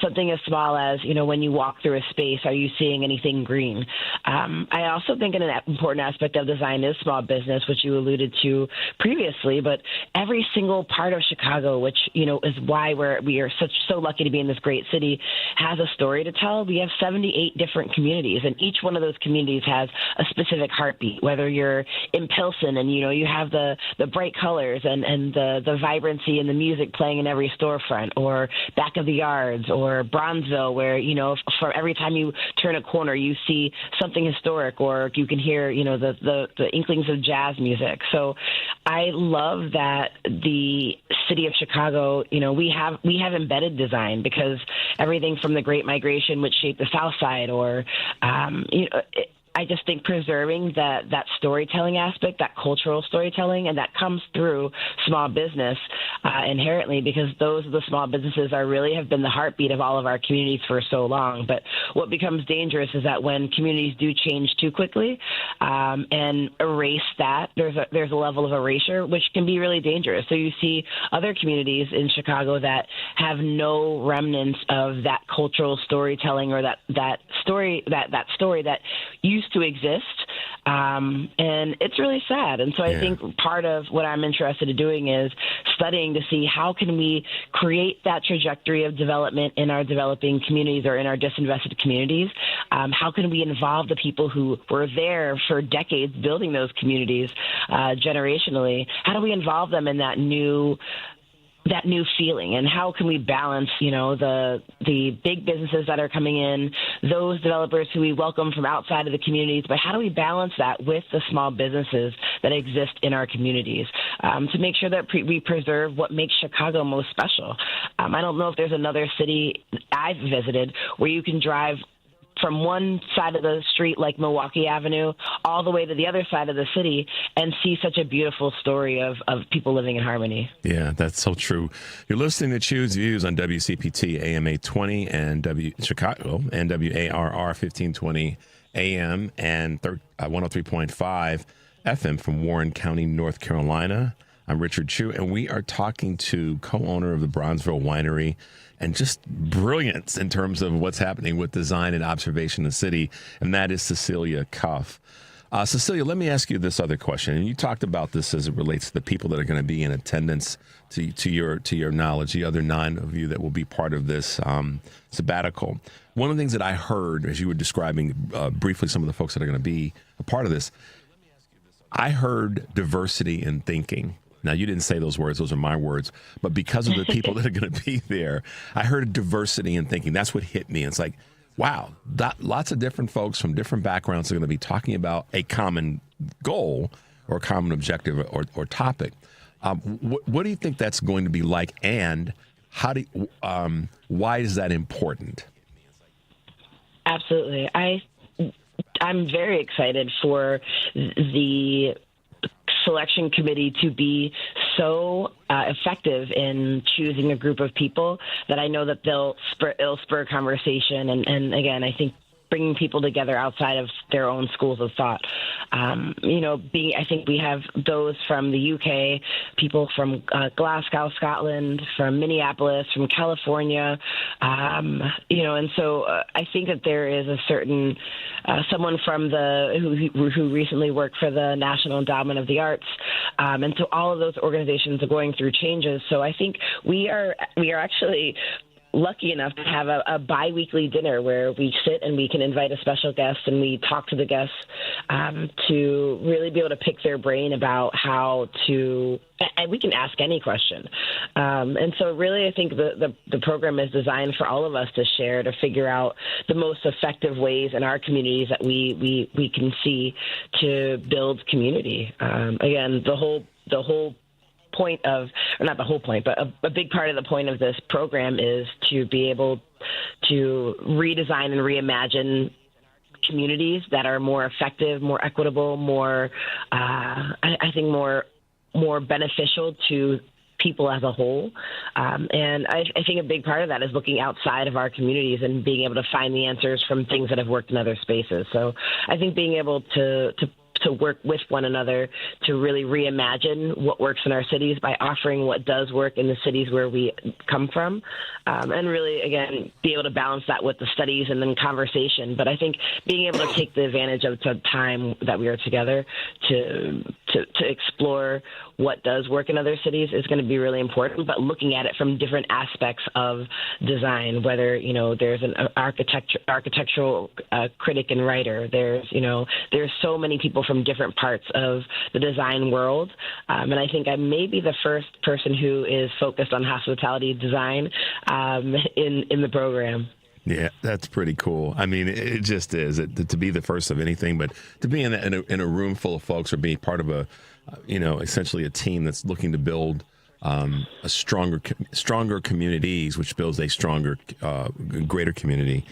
something as small as, when you walk through a space, are you seeing anything green? I also think an important aspect of design is small business, which you alluded to previously, but every single part of Chicago, which, is why we are so lucky to be in this great city, has a story to tell. We have 78 different communities, and each one of those communities has a specific heartbeat, whether you're in Pilsen and, you have the bright colors and the vibrancy and the music playing in every storefront, or back of the yards, or Bronzeville, where, for every time you turn a corner, you see something historic, or you can hear, the inklings of jazz music. So I love that the city of Chicago, we have embedded design, because everything from the Great Migration, which shaped the South Side, or, I just think preserving that storytelling aspect, that cultural storytelling, and that comes through small business inherently, because those are the small businesses have been the heartbeat of all of our communities for so long. But what becomes dangerous is that when communities do change too quickly and erase that, there's a level of erasure, which can be really dangerous. So you see other communities in Chicago that have no remnants of that cultural storytelling, or that story that used to exist, and it's really sad. And so I think part of what I'm interested in doing is studying to see how can we create that trajectory of development in our developing communities, or in our disinvested communities. How can we involve the people who were there for decades building those communities generationally? How do we involve them in that new feeling, and how can we balance, the big businesses that are coming in, those developers who we welcome from outside of the communities, but how do we balance that with the small businesses that exist in our communities to make sure that we preserve what makes Chicago most special? I don't know if there's another city I've visited where you can drive from one side of the street, like Milwaukee Avenue, all the way to the other side of the city, and see such a beautiful story of people living in harmony.
Yeah, that's so true. You're listening to Choose Views on WCPT AM 820 and Chicago, and WARR 1520 AM and 103.5 FM from Warren County, North Carolina. I'm Richard Chu, and we are talking to co-owner of the Bronzeville Winery, and just brilliance in terms of what's happening with design and observation in the city, and that is Cecilia Cuff. Cecilia, let me ask you this other question, and you talked about this as it relates to the people that are going to be in attendance, to your knowledge, the other 9 of you that will be part of this sabbatical. One of the things that I heard as you were describing briefly some of the folks that are going to be a part of this, I heard diversity in thinking. Now, you didn't say those words. Those are my words. But because of the people that are going to be there, I heard diversity in thinking. That's what hit me. It's like, wow, lots of different folks from different backgrounds are going to be talking about a common goal or common objective or topic. What do you think that's going to be like, and why is that important?
Absolutely. I'm very excited for the selection committee to be so effective in choosing a group of people that I know that it'll spur conversation. And again, I think bringing people together outside of their own schools of thought. I think we have those from the UK, people from Glasgow, Scotland, from Minneapolis, from California, and so I think that there is a certain someone from who recently worked for the National Endowment of the Arts, and so all of those organizations are going through changes. So I think we are actually lucky enough to have a bi-weekly dinner where we sit and we can invite a special guest and we talk to the guests to really be able to pick their brain about how to, and we can ask any question. And so really I think the program is designed for all of us to share, to figure out the most effective ways in our communities that we can see to build community. Again, the whole point of, or not the whole point, but a big part of the point of this program is to be able to redesign and reimagine communities that are more effective, more equitable, more, I think more beneficial to people as a whole. And I think a big part of that is looking outside of our communities and being able to find the answers from things that have worked in other spaces. So I think being able to work with one another to really reimagine what works in our cities by offering what does work in the cities where we come from, and really, again, be able to balance that with the studies and then conversation. But I think being able to take the advantage of the time that we are together to explore what does work in other cities is going to be really important, but looking at it from different aspects of design, whether, there's an architectural critic and writer, there's so many people from different parts of the design world. And I think I may be the first person who is focused on hospitality design in the program.
Yeah, that's pretty cool. I mean, it just is to be the first of anything, but to be in a room full of folks or be part of essentially a team that's looking to build a stronger communities, which builds a stronger, greater community,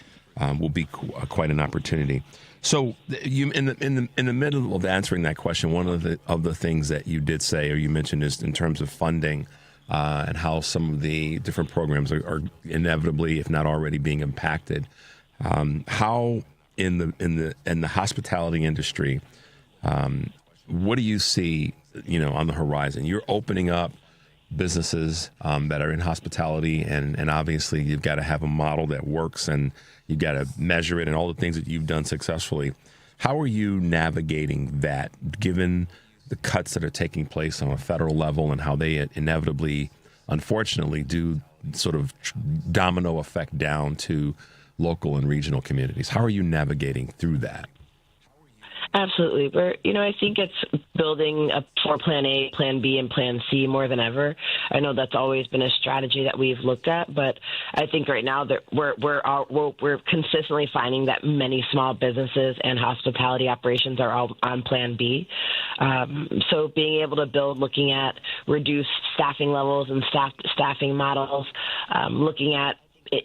will be quite an opportunity. So, you in the middle of answering that question, one of the things that you did say or you mentioned is in terms of funding. And how some of the different programs are inevitably, if not already, being impacted. How in the hospitality industry, what do you see, on the horizon? You're opening up businesses that are in hospitality, and obviously you've got to have a model that works, and you've got to measure it, and all the things that you've done successfully. How are you navigating that, given the cuts that are taking place on a federal level and how they inevitably, unfortunately, do sort of domino effect down to local and regional communities? How are you navigating through that?
Absolutely. I think it's building for Plan A, Plan B, and Plan C more than ever. I know that's always been a strategy that we've looked at, but I think right now that we're consistently finding that many small businesses and hospitality operations are all on Plan B. So being able to build, looking at reduced staffing levels and staffing models, looking at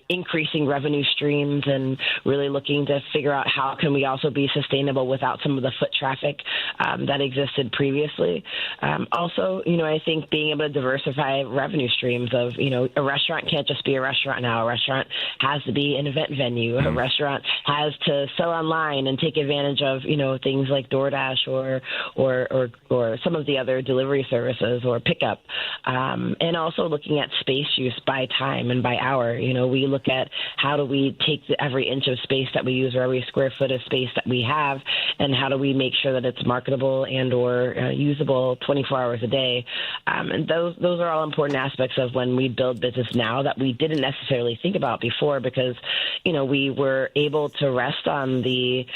increasing revenue streams and really looking to figure out how can we also be sustainable without some of the foot traffic that existed previously. Also, I think being able to diversify revenue streams of, a restaurant can't just be a restaurant now. A restaurant has to be an event venue. A restaurant has to sell online and take advantage of, things like DoorDash or some of the other delivery services or pickup. And also looking at space use by time and by hour. We look at how do we take every inch of space that we use or every square foot of space that we have, and how do we make sure that it's marketable and or usable 24 hours a day. And those are all important aspects of when we build business now that we didn't necessarily think about before, because, we were able to rest on the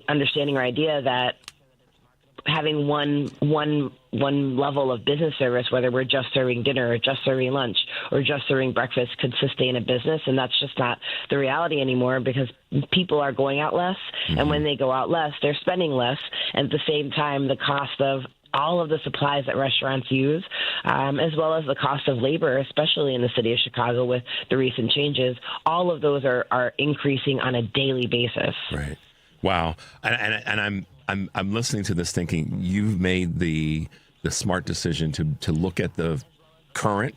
understanding or idea that having one level of business service, whether we're just serving dinner or just serving lunch or just serving breakfast, could sustain a business. And that's just not the reality anymore, because people are going out less. Mm-hmm. And when they go out less, they're spending less. And at the same time, the cost of all of the supplies that restaurants use, as well as the cost of labor, especially in the city of Chicago with the recent changes, all of those are increasing on a daily basis.
Right. Wow. And I'm listening to this thinking you've made the smart decision to look at the current,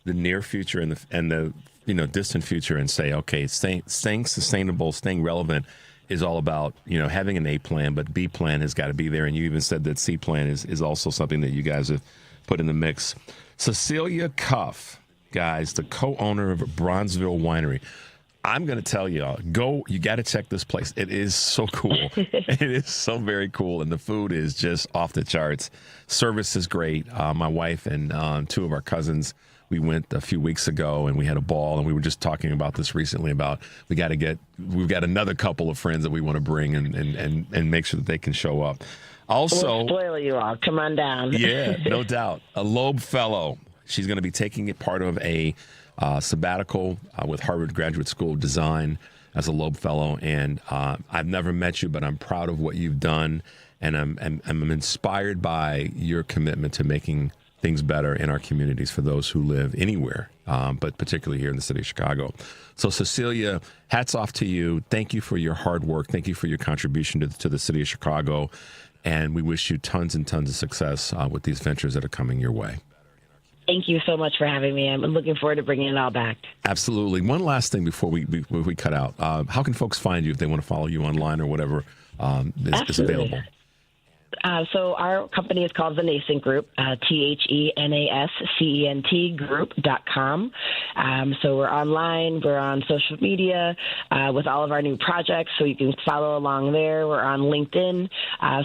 the near future, and the distant future, and say, okay, staying sustainable, staying relevant is all about having an A plan, but B plan has got to be there. And you even said that C plan is also something that you guys have put in the mix. Cecilia Cuff, guys, the co-owner of Bronzeville Winery. I'm going to tell y'all, you got to check this place. It is so cool. It is so very cool. And the food is just off the charts. Service is great. My wife and two of our cousins, we went a few weeks ago and we had a ball, and we were just talking about this recently about we've got another couple of friends that we want to bring and make sure that they can show up. Also,
we'll spoil you all. Come on down.
Yeah, no doubt. A Loeb Fellow. She's going to be taking it part of a sabbatical with Harvard Graduate School of Design as a Loeb Fellow. And I've never met you, but I'm proud of what you've done. And I'm inspired by your commitment to making things better in our communities for those who live anywhere, but particularly here in the city of Chicago. So, Cecilia, hats off to you. Thank you for your hard work. Thank you for your contribution to the city of Chicago. And we wish you tons and tons of success with these ventures that are coming your way.
Thank you so much for having me. I'm looking forward to bringing it all back.
Absolutely. One last thing before we cut out. How can folks find you if they want to follow you online or whatever is available?
So our company is called The Nascent Group, THENASCENT group.com. So we're online. We're on social media with all of our new projects, so you can follow along there. We're on LinkedIn,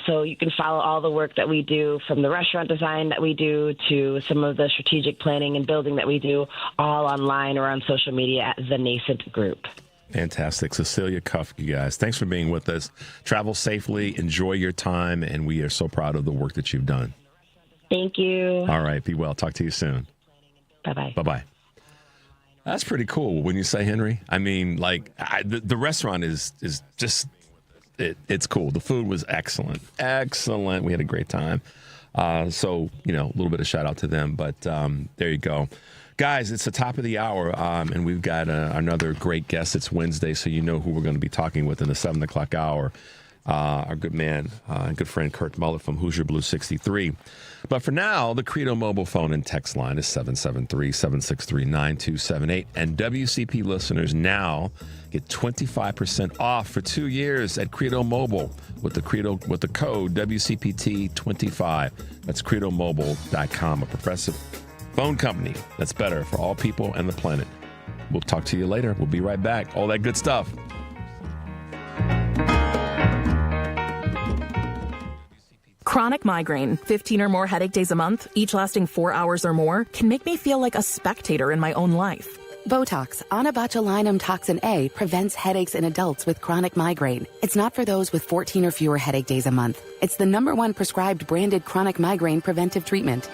so you can follow all the work that we do, from the restaurant design that we do to some of the strategic planning and building that we do, all online or on social media at The Nascent Group.
Fantastic. Cecilia Cuff, you guys. Thanks for being with us. Travel safely. Enjoy your time. And we are so proud of the work that you've done.
Thank you.
All right. Be well. Talk to you soon.
Bye-bye.
Bye-bye. That's pretty cool. Wouldn't you say, Henry? I mean, like, the restaurant is just, it's cool. The food was excellent. Excellent. We had a great time. So, a little bit of shout out to them. But there you go. Guys, it's the top of the hour, and we've got another great guest. It's Wednesday, so you know who we're going to be talking with in the 7 o'clock hour. Our good man and good friend Kurt Mullett from Hoosier Blue 63. But for now, the Credo mobile phone and text line is 773-763-9278. And WCP listeners now get 25% off for 2 years at Credo Mobile with the code WCPT25. That's credomobile.com, a progressive phone company that's better for all people and the planet. We'll talk to you later. We'll be right back. All that good stuff.
Chronic migraine, 15 or more headache days a month, each lasting 4 hours or more, can make me feel like a spectator in my own life.
Botox, onabotulinum toxin A, prevents headaches in adults with chronic migraine. It's not for those with 14 or fewer headache days a month. It's the #1 prescribed branded chronic migraine preventive treatment.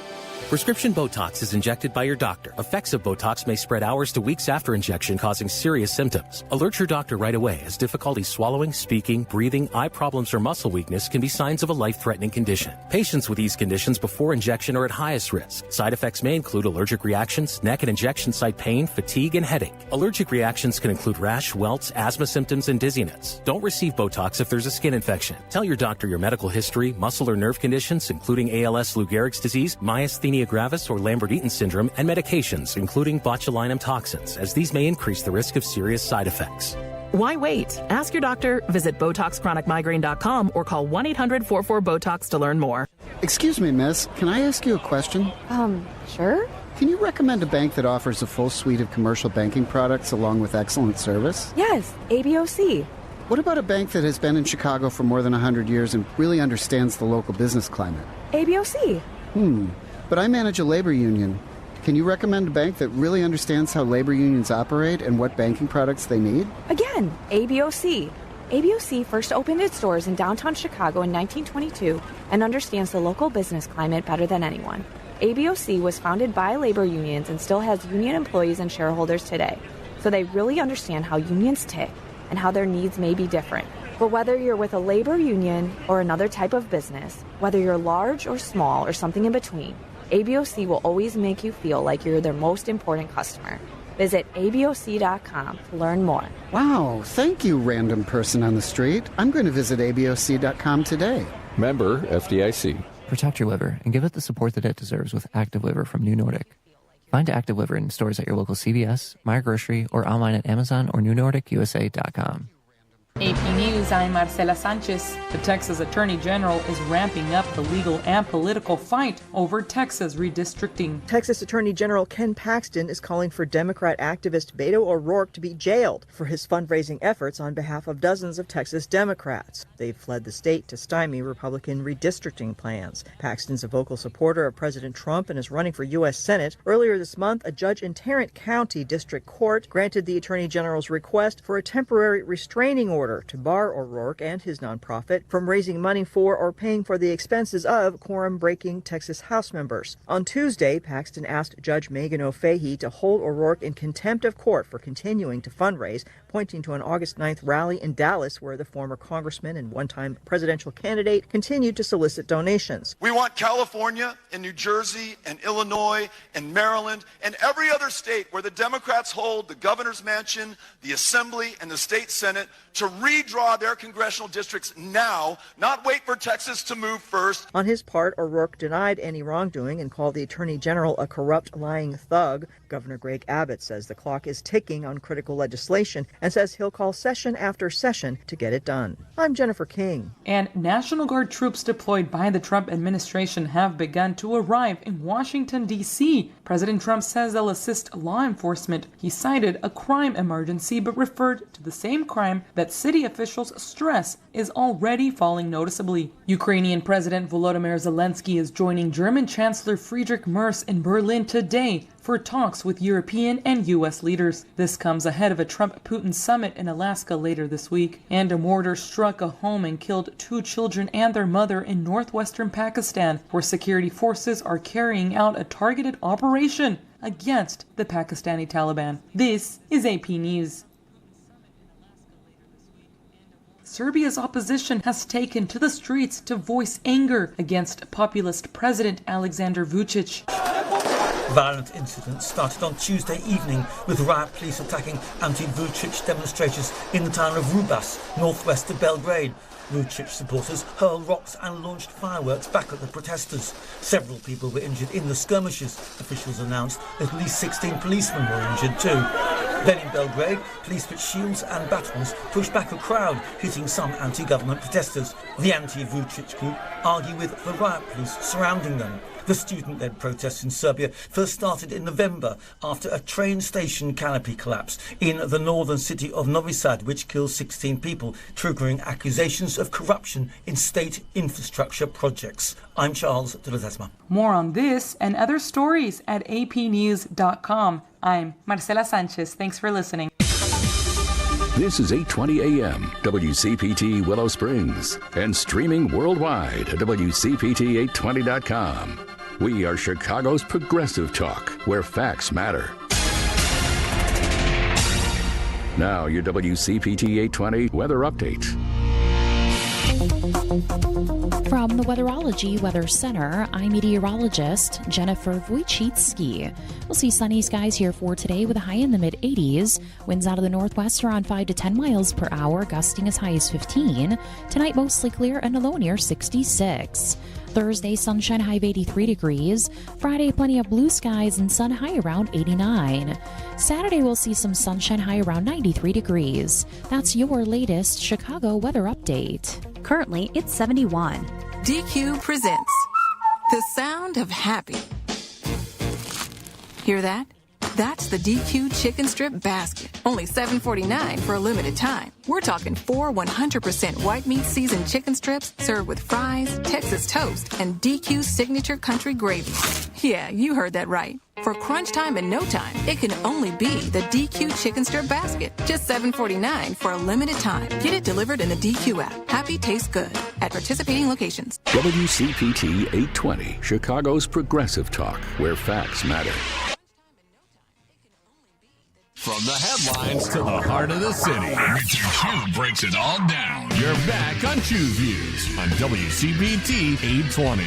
Prescription Botox is injected by your doctor. Effects of Botox may spread hours to weeks after injection, causing serious symptoms. Alert your doctor right away, as difficulty swallowing, speaking, breathing, eye problems, or muscle weakness can be signs of a life-threatening condition. Patients with these conditions before injection are at highest risk. Side effects may include allergic reactions, neck and injection site pain, fatigue, and headache. Allergic reactions can include rash, welts, asthma symptoms, and dizziness. Don't receive Botox if there's a skin infection. Tell your doctor your medical history, muscle or nerve conditions, including ALS, Lou Gehrig's disease, myasthenia gravis, or Lambert-Eaton syndrome, and medications, including botulinum toxins, as these may increase the risk of serious side effects.
Why wait? Ask your doctor, visit BotoxChronicMigraine.com, or call 1-800-44-BOTOX to learn more.
Excuse me, miss. Can I ask you a question?
Sure.
Can you recommend a bank that offers a full suite of commercial banking products along with excellent service?
Yes, ABOC.
What about a bank that has been in Chicago for more than 100 years and really understands the local business climate?
ABOC.
But I manage a labor union. Can you recommend a bank that really understands how labor unions operate and what banking products they need?
Again, ABOC. ABOC first opened its doors in downtown Chicago in 1922 and understands the local business climate better than anyone. ABOC was founded by labor unions and still has union employees and shareholders today. So they really understand how unions tick and how their needs may be different. But whether you're with a labor union or another type of business, whether you're large or small or something in between, ABOC will always make you feel like you're their most important customer. Visit ABOC.com to learn more.
Wow, thank you, random person on the street. I'm going to visit ABOC.com today.
Member FDIC.
Protect your liver and give it the support that it deserves with Active Liver from New Nordic. Find Active Liver in stores at your local CVS, Meijer Grocery, or online at Amazon or NewNordicUSA.com.
AP News, I'm Marcela Sanchez. The Texas Attorney General is ramping up the legal and political fight over Texas redistricting.
Texas Attorney General Ken Paxton is calling for Democrat activist Beto O'Rourke to be jailed for his fundraising efforts on behalf of dozens of Texas Democrats. They've fled the state to stymie Republican redistricting plans. Paxton's a vocal supporter of President Trump and is running for U.S. Senate. Earlier this month, a judge in Tarrant County District Court granted the Attorney General's request for a temporary restraining order order to bar O'Rourke and his nonprofit from raising money for or paying for the expenses of quorum-breaking Texas House members. On Tuesday, Paxton asked Judge Megan O'Fahey to hold O'Rourke in contempt of court for continuing to fundraise, pointing to an August 9th rally in Dallas where the former congressman and one-time presidential candidate continued to solicit donations.
We want California and New Jersey and Illinois and Maryland and every other state where the Democrats hold the governor's mansion, the assembly, and the state senate to redraw their congressional districts now, not wait for Texas to move first.
On his part, O'Rourke denied any wrongdoing and called the attorney general a corrupt, lying thug. Governor Greg Abbott says the clock is ticking on critical legislation and says he'll call session after session to get it done. I'm Jennifer King.
And National Guard troops deployed by the Trump administration have begun to arrive in Washington, D.C. President Trump says they'll assist law enforcement. He cited a crime emergency but referred to the same crime that city officials stress is already falling noticeably. Ukrainian President Volodymyr Zelensky is joining German Chancellor Friedrich Merz in Berlin today for talks with European and U.S. leaders. This comes ahead of a Trump-Putin summit in Alaska later this week. And a mortar struck a home and killed 2 children and their mother in northwestern Pakistan, where security forces are carrying out a targeted operation against the Pakistani Taliban. This is AP News. Serbia's opposition has taken to the streets to voice anger against populist President Alexander Vučić.
Violent incidents started on Tuesday evening with riot police attacking anti-Vučić demonstrators in the town of Rubas, northwest of Belgrade. Vučić supporters hurled rocks and launched fireworks back at the protesters. Several people were injured in the skirmishes. Officials announced at least 16 policemen were injured too. Then in Belgrade, police with shields and batons pushed back a crowd, hitting some anti-government protesters. The anti-Vučić group argue with the riot police surrounding them. The student-led protests in Serbia first started in November after a train station canopy collapse in the northern city of Novi Sad, which killed 16 people, triggering accusations of corruption in state infrastructure projects. I'm Charles de Ledesma.
More on this and other stories at apnews.com. I'm Marcela Sanchez. Thanks for listening.
This is 8:20 a.m. WCPT Willow Springs and streaming worldwide at WCPT820.com. We are Chicago's progressive talk, where facts matter. Now, your WCPT 820 weather update.
From the Weatherology Weather Center, I'm meteorologist Jennifer Wojcicki. We'll see sunny skies here for today with a high in the mid-80s. Winds out of the northwest around 5 to 10 miles per hour, gusting as high as 15. Tonight, mostly clear and a low near 66. Thursday, sunshine, high of 83 degrees. Friday, plenty of blue skies and sun, high around 89. Saturday, we'll see some sunshine, high around 93 degrees. That's your latest Chicago weather update.
Currently, it's 71. DQ presents the sound of happy. Hear that? That's the DQ chicken strip basket. Only $7.49 for a limited time. We're talking 4 100% white meat seasoned chicken strips served with fries, Texas toast, and DQ signature country gravy. Yeah, you heard that right. For crunch time and no time, it can only be the DQ chicken strip basket. Just $7.49 for a limited time. Get it delivered in the DQ app. Happy tastes good at participating locations.
WCPT 820, Chicago's progressive talk, where facts matter.
From the headlines to the heart of the city, Richard Q breaks it all down. You're back on Choose Views on WCPT 820.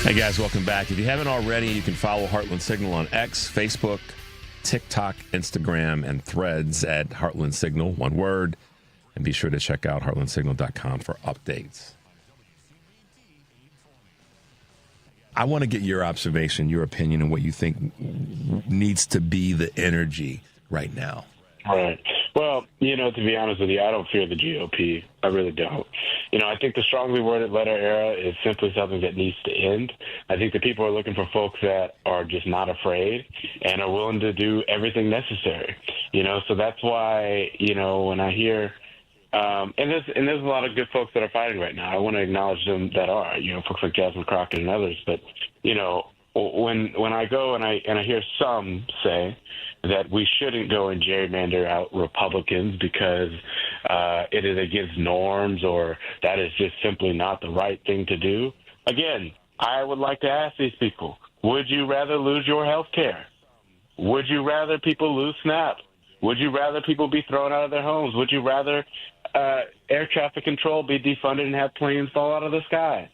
Hey guys, welcome back. If you haven't already, you can follow Heartland Signal on X, Facebook, TikTok, Instagram, and Threads at Heartland Signal, one word. And be sure to check out heartlandsignal.com for updates. I want to get your observation, your opinion, and what you think needs to be the energy right now.
Right. Well, to be honest with you, I don't fear the GOP. I really don't. I think the strongly worded letter era is simply something that needs to end. I think that people are looking for folks that are just not afraid and are willing to do everything necessary. So that's why, when I hear and there's a lot of good folks that are fighting right now. I want to acknowledge them that are, folks like Jasmine Crockett and others. But, when I go and I hear some say that we shouldn't go and gerrymander out Republicans because it is against norms or that is just simply not the right thing to do. Again, I would like to ask these people, would you rather lose your health care? Would you rather people lose SNAP? Would you rather people be thrown out of their homes? Would you rather air traffic control be defunded and have planes fall out of the sky?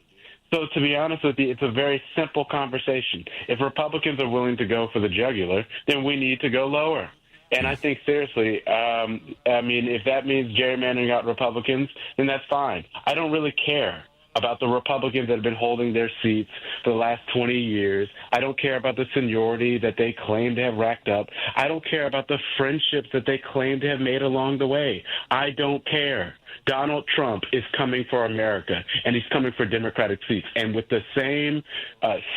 So to be honest with you, it's a very simple conversation. If Republicans are willing to go for the jugular, then we need to go lower. And I think, seriously, if that means gerrymandering out Republicans, then that's fine. I don't really care about the Republicans that have been holding their seats for the last 20 years. I don't care about the seniority that they claim to have racked up. I don't care about the friendships that they claim to have made along the way. I don't care. Donald Trump is coming for America, and he's coming for Democratic seats. And with the same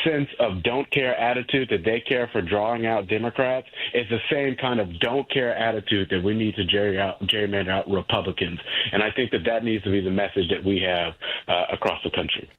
sense of don't care attitude that they care for drawing out Democrats, it's the same kind of don't care attitude that we need to gerrymander out Republicans. And I think that needs to be the message that we have across the country.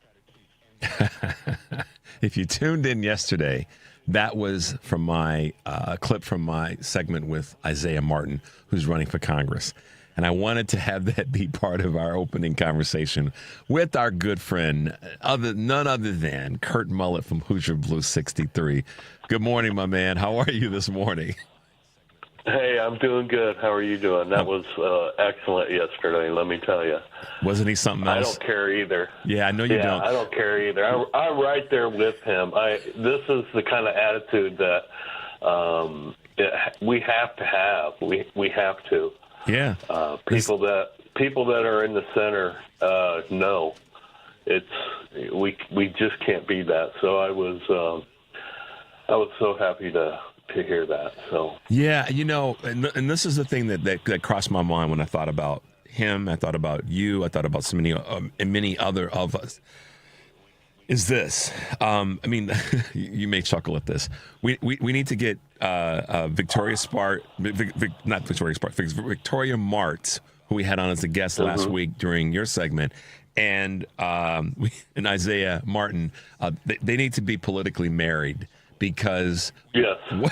If you tuned in yesterday, that was from my clip from my segment with Isaiah Martin, who's running for Congress. And I wanted to have that be part of our opening conversation with our good friend, none other than Kurt Mullett from Hoosier Blue 63. Good morning, my man. How are you this morning?
Hey, I'm doing good. How are you doing? That was excellent yesterday, let me tell you.
Wasn't he something else?
I don't care either.
Yeah, I know you don't.
I don't care either. I'm right there with him. This is the kind of attitude that we have to have. We have to.
Yeah.
People that are in the center know we just can't be that. So I was so happy to hear that. So
yeah, and this is the thing that crossed my mind when I thought about him. I thought about you. I thought about so many and many other of us. Is this? You may chuckle at this. We need to get Victoria Martz, who we had on as a guest last week during your segment, and Isaiah Martin. They need to be politically married because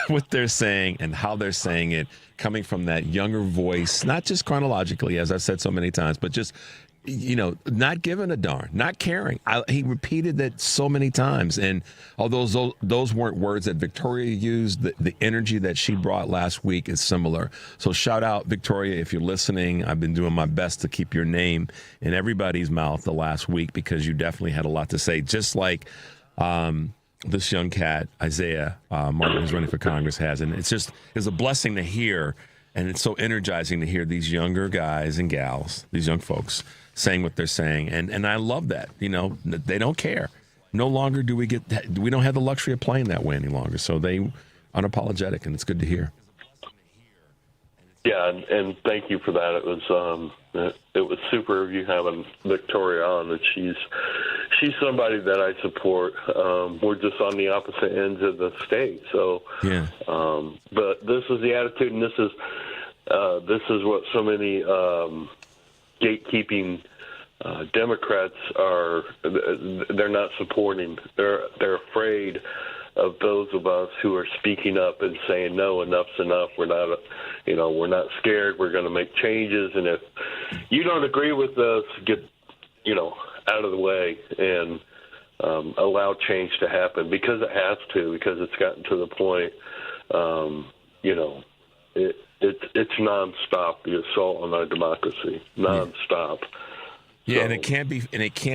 what they're saying and how they're saying it, coming from that younger voice, not just chronologically, as I've said so many times, but just not giving a darn, not caring. He repeated that so many times. And although those weren't words that Victoria used, the energy that she brought last week is similar. So shout out, Victoria, if you're listening. I've been doing my best to keep your name in everybody's mouth the last week because you definitely had a lot to say, just like this young cat, Isaiah Martin, who's running for Congress, has. And it's a blessing to hear. And it's so energizing to hear these younger guys and gals, these young folks, saying what they're saying. And I love that. They don't care. No longer we don't have the luxury of playing that way any longer. So they unapologetic, and it's good to hear.
Yeah, and thank you for that. It was super of you having Victoria on, and she's somebody that I support. We're just on the opposite ends of the state. So
yeah.
But this is the attitude, and this is what so many gatekeeping Democrats are. They're not supporting. They're afraid of those of us who are speaking up and saying, no, enough's enough. We're not scared. We're going to make changes. And if you don't agree with us, get, out of the way and allow change to happen, because it has to, because it's gotten to the point, it's nonstop, the assault on our democracy, nonstop.
Yeah, and it can't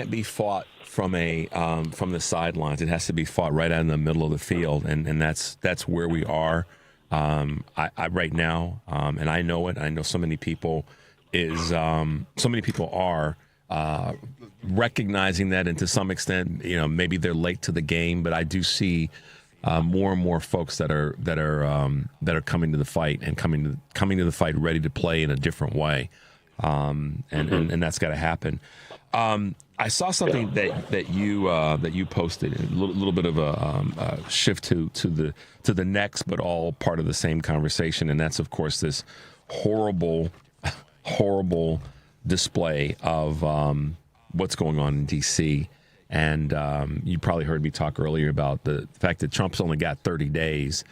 be fought from the sidelines. It has to be fought right out in the middle of the field, and that's where we are right now. And I know it. I know so many people are recognizing that, and to some extent, maybe they're late to the game. But I do see more and more folks that are coming to the fight and coming to the fight ready to play in a different way. And that's got to happen. I saw something that you posted, a little bit of a shift to the next, but all part of the same conversation, and that's of course this horrible display of what's going on in D.C. And you probably heard me talk earlier about the fact that Trump's only got 30 days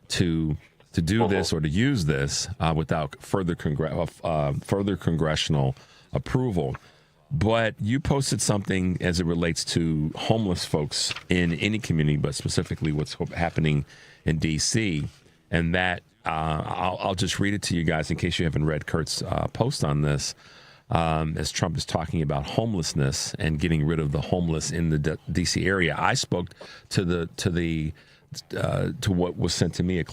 to to do this or to use this without further congressional approval. But you posted something as it relates to homeless folks in any community, but specifically what's happening in D.C. And that I'll just read it to you guys in case you haven't read Kurt's post on this. As Trump is talking about homelessness and getting rid of the homeless in the D.C. area, I spoke to what was sent to me. A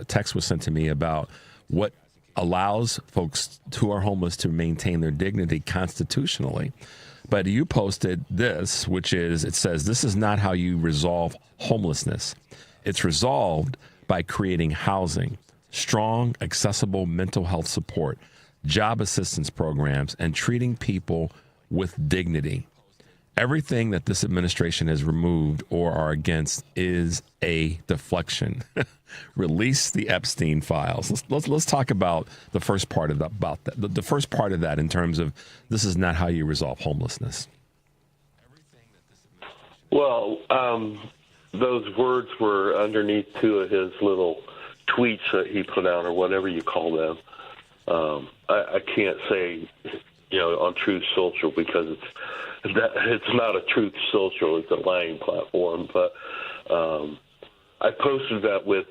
text was sent to me about what allows folks who are homeless to maintain their dignity constitutionally. But you posted this, which is, it says, this is not how you resolve homelessness. It's resolved by creating housing, strong, accessible mental health support, job assistance programs, and treating people with dignity. Everything that this administration has removed or are against is a deflection. Release the Epstein files. Let's talk about the first part of that. The first part of that in terms of this is not how you resolve homelessness.
Well, those words were underneath two of his little tweets that he put out, or whatever you call them. I can't say, on Truth Social because it's not a Truth Social; it's a lying platform. But I posted that with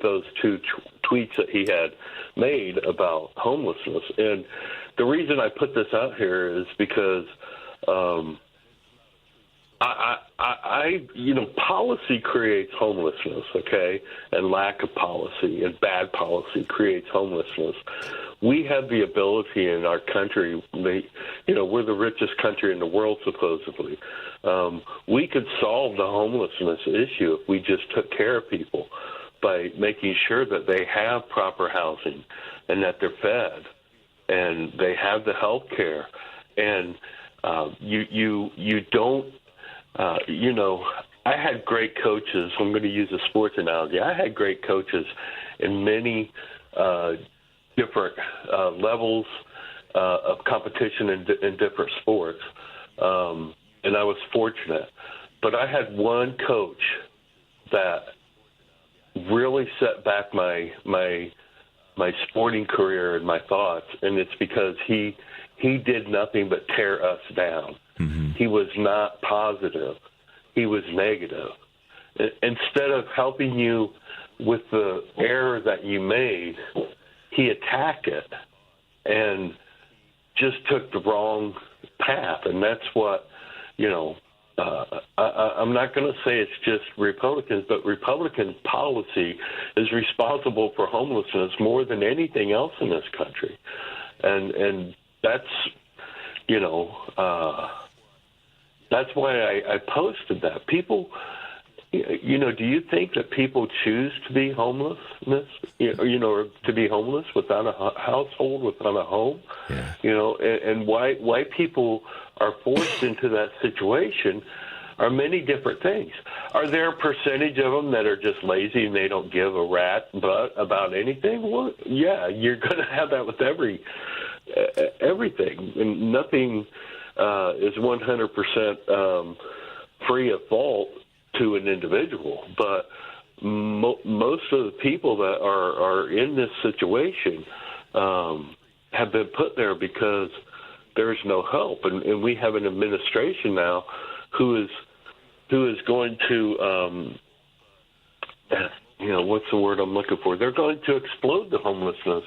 those two tweets that he had made about homelessness, and the reason I put this out here is because policy creates homelessness, okay, and lack of policy and bad policy creates homelessness. We have the ability in our country, we're the richest country in the world, supposedly. We could solve the homelessness issue if we just took care of people by making sure that they have proper housing and that they're fed and they have the health care. And you don't, I had great coaches. I'm going to use a sports analogy. I had great coaches in many different levels of competition in different sports, and I was fortunate. But I had one coach that really set back my sporting career and my thoughts, and it's because he did nothing but tear us down. Mm-hmm. He was not positive. He was negative. Instead of helping you with the error that you made, he attacked it and just took the wrong path. And that's what, I'm not going to say it's just Republicans, but Republican policy is responsible for homelessness more than anything else in this country. And that's, that's why I posted that. People, do you think that people choose to be homeless, or to be homeless without a household, without a home? Yeah. And why people are forced into that situation are many different things. Are there a percentage of them that are just lazy and they don't give a rat butt about anything? Well, yeah, you're going to have that with everything, and nothing is 100% free of fault to an individual. But most of the people that are in this situation have been put there because there's no help, and we have an administration now who is going to what's the word I'm looking for? They're going to explode the homelessness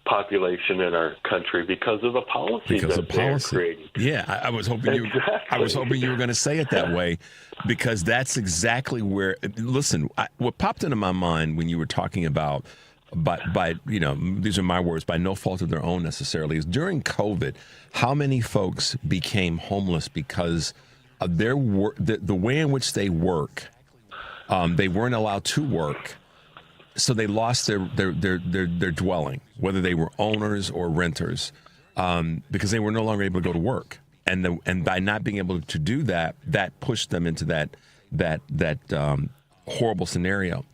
population in our country because of the policy they're creating.
Yeah, I was hoping you were going to say it that way, because that's exactly where. Listen, what popped into my mind when you were talking about, by these are my words, by no fault of their own necessarily, is during COVID, how many folks became homeless because of their work, the way in which they work. They weren't allowed to work. So they lost their dwelling, whether they were owners or renters, because they were no longer able to go to work, and by not being able to do that, that pushed them into that horrible scenario.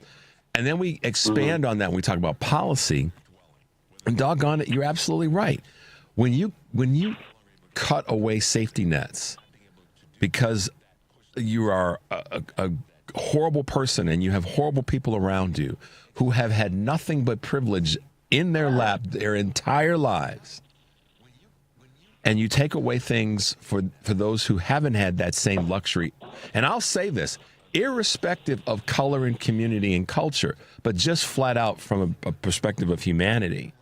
And then we expand on that when we talk about policy, and doggone it, you're absolutely right. When you cut away safety nets because you are a horrible person and you have horrible people around you who have had nothing but privilege in their lap their entire lives, and you take away things for those who haven't had that same luxury, and I'll say this, irrespective of color and community and culture, but just flat out from a perspective of humanity,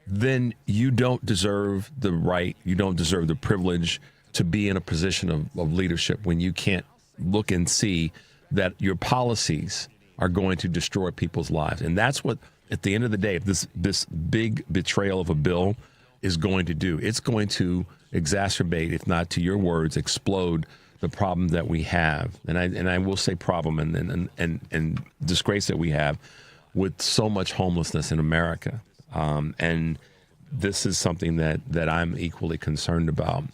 then you don't deserve the right, you don't deserve the privilege to be in a position of leadership when you can't look and see that your policies are going to destroy people's lives. And that's what, at the end of the day, this big betrayal of a bill is going to do. It's going to exacerbate, if not to your words, explode the problem that we have. And I will say problem and disgrace that we have with so much homelessness in America. And this is something that I'm equally concerned about.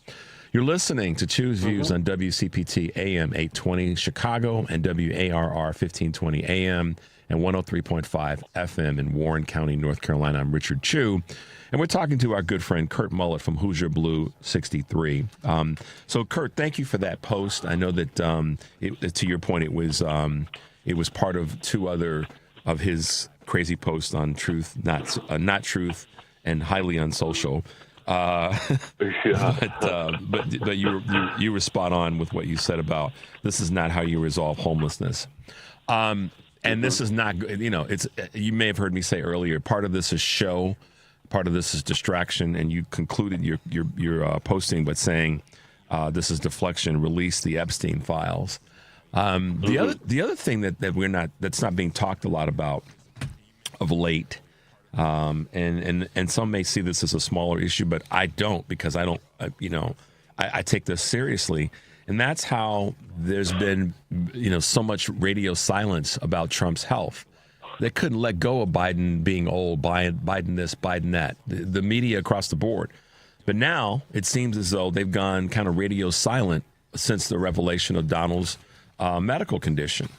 You're listening to Choose Views on WCPT AM 820 Chicago and WARR 1520 AM and 103.5 FM in Warren County, North Carolina. I'm Richard Chu, and we're talking to our good friend Kurt Mullett from Hoosier Blue 63. So, Kurt, thank you for that post. I know that, to your point, it was part of two other of his crazy posts on truth, not truth, and highly unsocial. But you were spot on with what you said about this is not how you resolve homelessness. And this is not, it's, you may have heard me say earlier, part of this is show, part of this is distraction, and you concluded your posting by saying this is deflection, release the Epstein files. The other thing that's not being talked a lot about of late, and some may see this as a smaller issue, but I don't, because I don't, I take this seriously. And that's how there's been, so much radio silence about Trump's health. They couldn't let go of Biden being old, Biden this, Biden that, the media across the board. But now it seems as though they've gone kind of radio silent since the revelation of Donald's medical condition.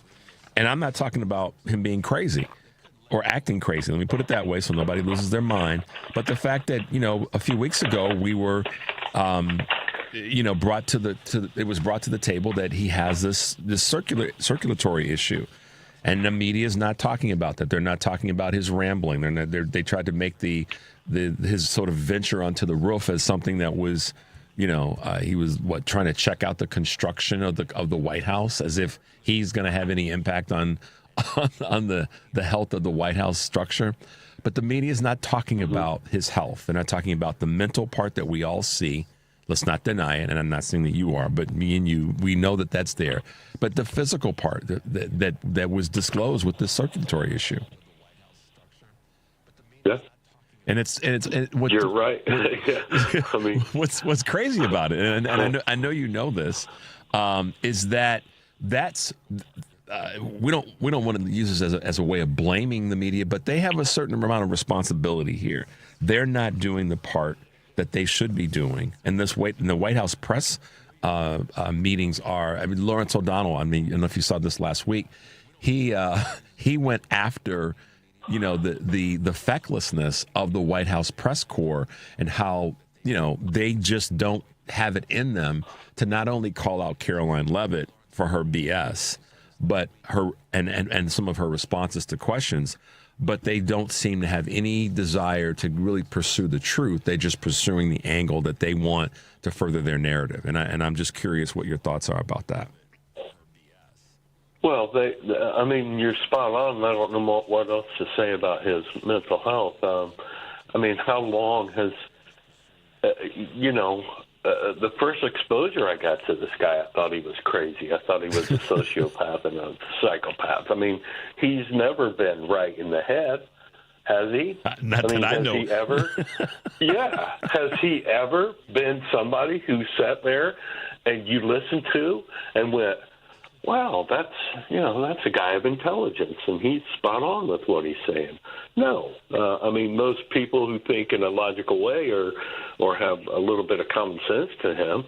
And I'm not talking about him being crazy or acting crazy. Let me put it that way so nobody loses their mind. But the fact that, a few weeks ago we were brought to the table that he has this circulatory issue, and the media is not talking about that. They're not talking about his rambling. They tried to make his sort of venture onto the roof as something that was, he was trying to check out the construction of the White House, as if he's going to have any impact on the health of the White House structure. But the media is not talking about his health. They're not talking about the mental part that we all see. Let's not deny it, and I'm not saying that you are, but me and you, we know that that's there. But the physical part that was disclosed with this circulatory issue.
Yeah.
And you're right. I mean, what's crazy about it, and I know you know this, is that's we don't want to use this as a way of blaming the media, but they have a certain amount of responsibility here. They're not doing the part that they should be doing. And the White House press meetings are, Lawrence O'Donnell, I don't know if you saw this last week, he went after, the fecklessness of the White House press corps and how, they just don't have it in them to not only call out Caroline Leavitt for her BS, but her and some of her responses to questions, but they don't seem to have any desire to really pursue the truth. They're just pursuing the angle that they want to further their narrative. And I'm just curious what your thoughts are about that.
Well, you're spot on. I don't know what else to say about his mental health. How long has, the first exposure I got to this guy, I thought he was crazy. I thought he was a sociopath and a psychopath. He's never been right in the head, has he?
Not that I know.
Has he ever? Yeah. Has he ever been somebody who sat there and you listened to and went, wow, that's a guy of intelligence, and he's spot on with what he's saying? No. Most people who think in a logical way or have a little bit of common sense to him,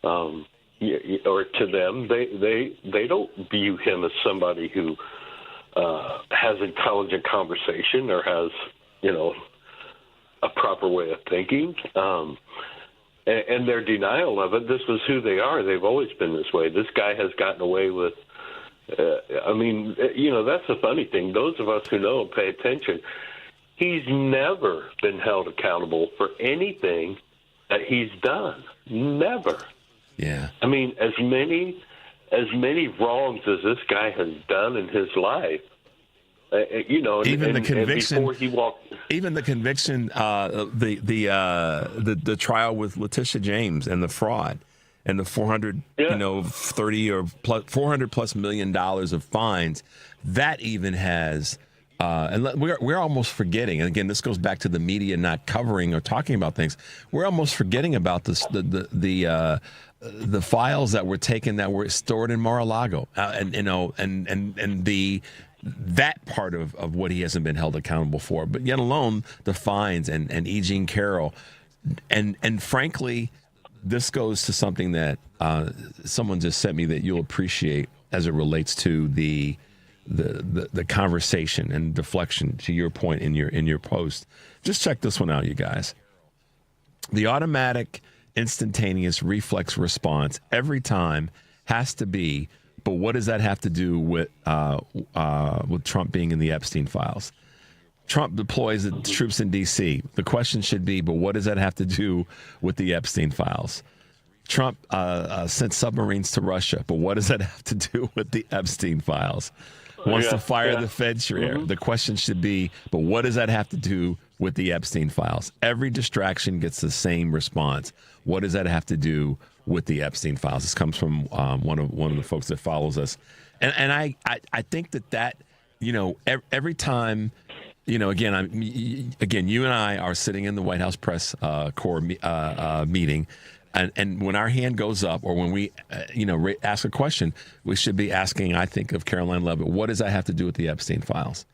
or to them, they don't view him as somebody who has intelligent conversation or has, a proper way of thinking. And their denial of it, this was who they are. They've always been this way. This guy has gotten away with, I mean, that's the funny thing. Those of us who know and pay attention, he's never been held accountable for anything that he's done. Never.
Yeah.
I mean, as many wrongs as this guy has done in his life,
even the conviction.
Before he walked,
even the conviction, the trial with Letitia James and the fraud, and the $400+ million of fines, that even has. And we're almost forgetting. And again, this goes back to the media not covering or talking about things. We're almost forgetting about this, the files that were taken that were stored in Mar-a-Lago, that part of what he hasn't been held accountable for. But yet alone the fines and E. Jean Carroll, and frankly, this goes to something that someone just sent me that you'll appreciate as it relates to the conversation and deflection, to your point in your post. Just check this one out, you guys. The automatic, instantaneous reflex response every time has to be, but what does that have to do with Trump being in the Epstein files? Trump deploys the troops in D.C. The question should be, but what does that have to do with the Epstein files? Trump sent submarines to Russia, but what does that have to do with the Epstein files? Wants to fire the Fed chair. The question should be, but what does that have to do with the Epstein files? Every distraction gets the same response. What does that have to do with the Epstein files? This comes from one of the folks that follows us, and I think that every time, again, you and I are sitting in the White House press corps meeting. And when our hand goes up, or when we, ask a question, we should be asking, I think, of Caroline Levitt, what does that have to do with the Epstein files?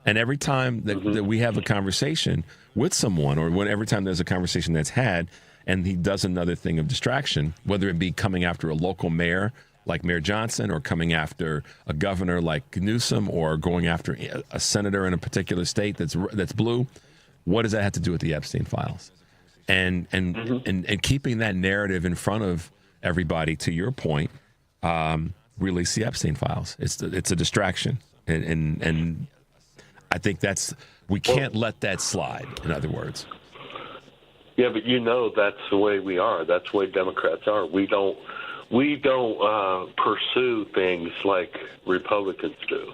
And every time that we have a conversation with someone, or every time there's a conversation that's had, and he does another thing of distraction, whether it be coming after a local mayor like Mayor Johnson, or coming after a governor like Newsom, or going after a senator in a particular state that's blue, what does that have to do with the Epstein files? And keeping that narrative in front of everybody, to your point, release the Epstein files. It's a distraction, and I think we can't let that slide. In other words,
yeah, but that's the way we are. That's the way Democrats are. We don't pursue things like Republicans do,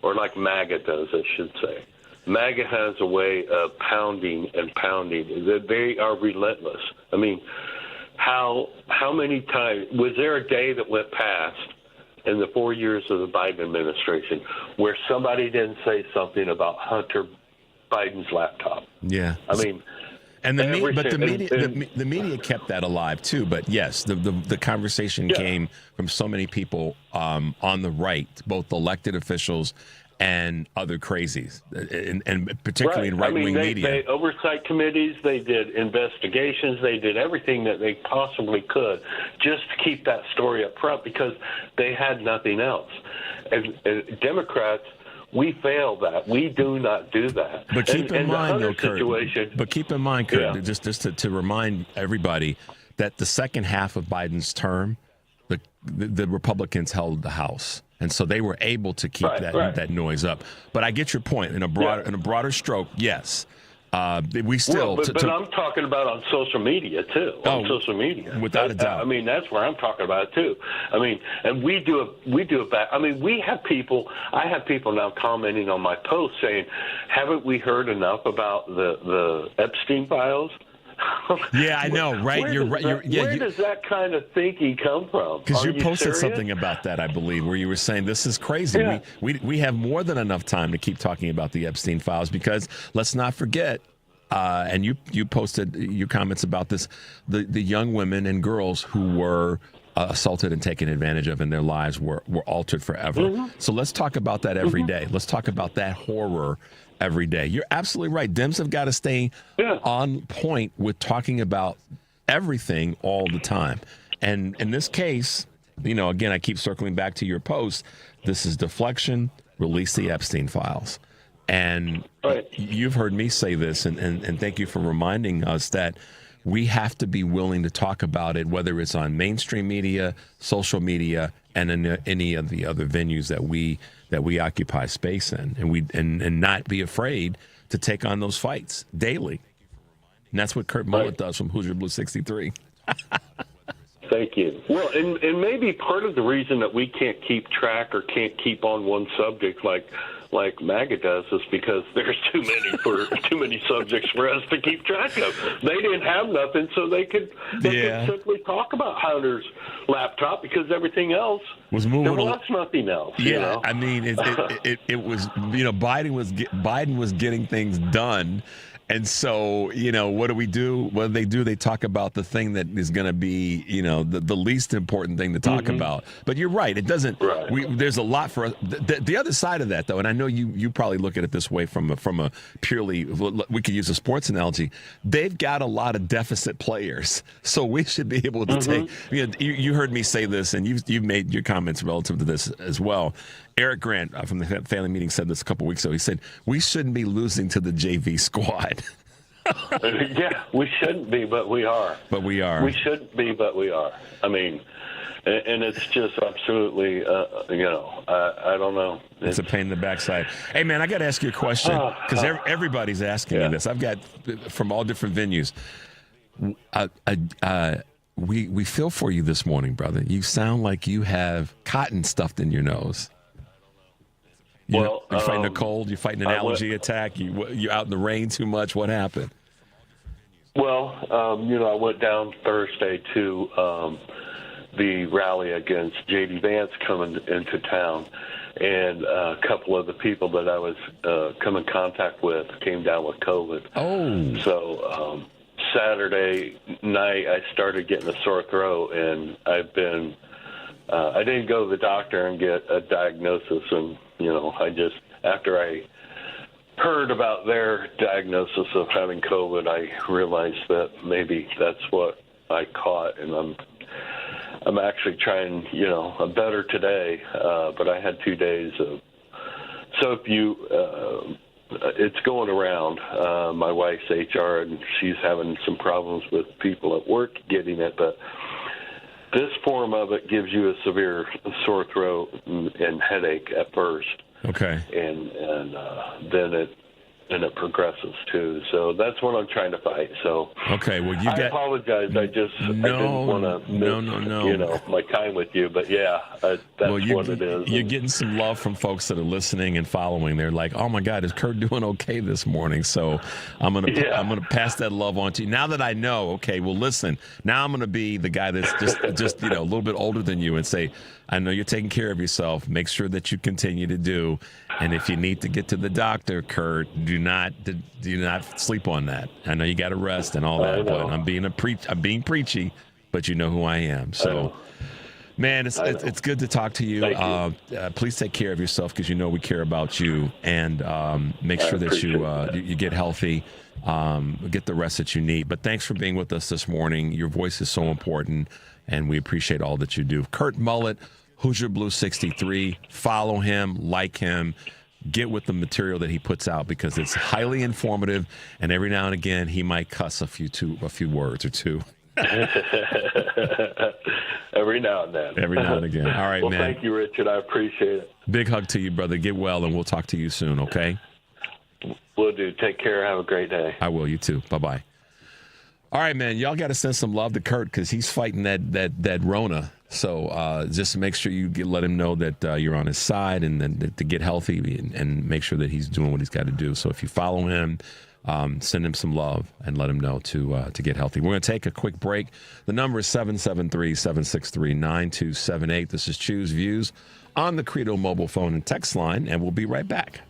or like MAGA does, I should say. MAGA has a way of pounding and pounding. They are relentless. I mean, how many times was there a day that went past in the 4 years of the Biden administration where somebody didn't say something about Hunter Biden's laptop?
Yeah.
I mean,
and the media kept that alive too. But yes, the conversation came from so many people on the right, both elected officials and other crazies, and particularly in right-wing media.
They oversight committees, they did investigations, they did everything that they possibly could just to keep that story up front, because they had nothing else. And Democrats, we fail that. We do not do that.
But keep in mind, Kurt, just to remind everybody that the second half of Biden's term, the Republicans held the House. And so they were able to keep that noise up. But I get your point. In a broader stroke, yes. We still.
But I'm talking about on social media too. On social media,
without a doubt.
I mean, that's where I'm talking about it too. I mean, and we do a back. I mean, we have people. I have people now commenting on my post saying, "Haven't we heard enough about the Epstein files?"
Yeah, I know, right?
Where does that kind of thinking come from?
Because you posted something about that, I believe, where you were saying this is crazy. Yeah. We have more than enough time to keep talking about the Epstein files, because let's not forget, and you posted your comments about this, the young women and girls who were assaulted and taken advantage of, and their lives were altered forever. Mm-hmm. So let's talk about that every day. Let's talk about that horror every day. You're absolutely right. Dems have got to stay on point with talking about everything all the time. And in this case, again, I keep circling back to your post. This is deflection. Release the Epstein files. And you've heard me say this, and thank you for reminding us that we have to be willing to talk about it, whether it's on mainstream media, social media, and in any of the other venues that we occupy space in, and not be afraid to take on those fights daily. And that's what Kurt Mullett does from Hoosier Blue 63.
Thank you. Well, and maybe part of the reason that we can't keep track or can't keep on one subject like MAGA does is because there's too many subjects for us to keep track of. They didn't have nothing, so they could simply talk about Hunter's laptop because everything else
was moving.
There was nothing else.
Yeah,
you know?
I mean, it was, Biden was getting things done. And so, what do? What do? They talk about the thing that is going to be, the least important thing to talk about. But you're right. It doesn't. Right. There's a lot for us. The other side of that, though, and I know you probably look at it this way from a purely, we could use a sports analogy. They've got a lot of deficit players, so we should be able to take. You heard me say this, and you've made your comments relative to this as well. Eric Grant from the family meeting said this a couple weeks ago. He said, we shouldn't be losing to the JV squad.
Yeah, we shouldn't be, but we are.
But we are.
We shouldn't be, but we are. I mean, and it's just absolutely, I don't know.
It's a pain in the backside. Hey, man, I got to ask you a question because everybody's asking me this. I've got from all different venues. We feel for you this morning, brother. You sound like you have cotton stuffed in your nose. You're fighting a cold. You're fighting an allergy attack. You out in the rain too much. What happened?
Well, I went down Thursday to the rally against J.D. Vance coming into town, and a couple of the people that I was come in contact with came down with COVID.
Oh.
So Saturday night I started getting a sore throat, and I've been I didn't go to the doctor and get a diagnosis, and I just, after I heard about their diagnosis of having COVID, I realized that maybe that's what I caught, and I'm actually trying, I'm better today, but I had 2 days of, so if you, it's going around. My wife's HR, and she's having some problems with people at work getting it, but this form of it gives you a severe sore throat and headache at first.
Okay.
And then it progresses too. So that's what I'm trying to fight. So
okay, well I
apologize. I didn't want to miss, my time with you. But yeah, that's what it is.
You're getting some love from folks that are listening and following. They're like, "Oh my God, is Kurt doing okay this morning?" So I'm gonna pass that love on to you. Now that I know, okay, well listen. Now I'm gonna be the guy that's just a little bit older than you and say, I know you're taking care of yourself. Make sure that you continue to do. And if you need to get to the doctor, Kurt, do not sleep on that. I know you got to rest and all that, but I'm being preachy, but you know who I am. So, man, it's good to talk to you. Please take care of yourself because we care about you, and make sure that you get healthy, get the rest that you need. But thanks for being with us this morning. Your voice is so important, and we appreciate all that you do. Kurt Mullett, Hoosier Blue 63. Follow him, like him, get with the material that he puts out because it's highly informative. And every now and again, he might cuss a few words or two.
Every now and then.
Every now and again. All right,
well,
man.
Thank you, Richard. I appreciate it.
Big hug to you, brother. Get well, and we'll talk to you soon. Okay.
Will do. Take care. Have a great day.
I will. You too. Bye-bye. All right, man. Y'all got to send some love to Kurt because he's fighting that Rona. So just make sure you let him know that you're on his side and then to get healthy and make sure that he's doing what he's got to do. So if you follow him, send him some love and let him know to get healthy. We're going to take a quick break. The number is 773-763-9278. This is Choose Views on the Credo mobile phone and text line, and we'll be right back.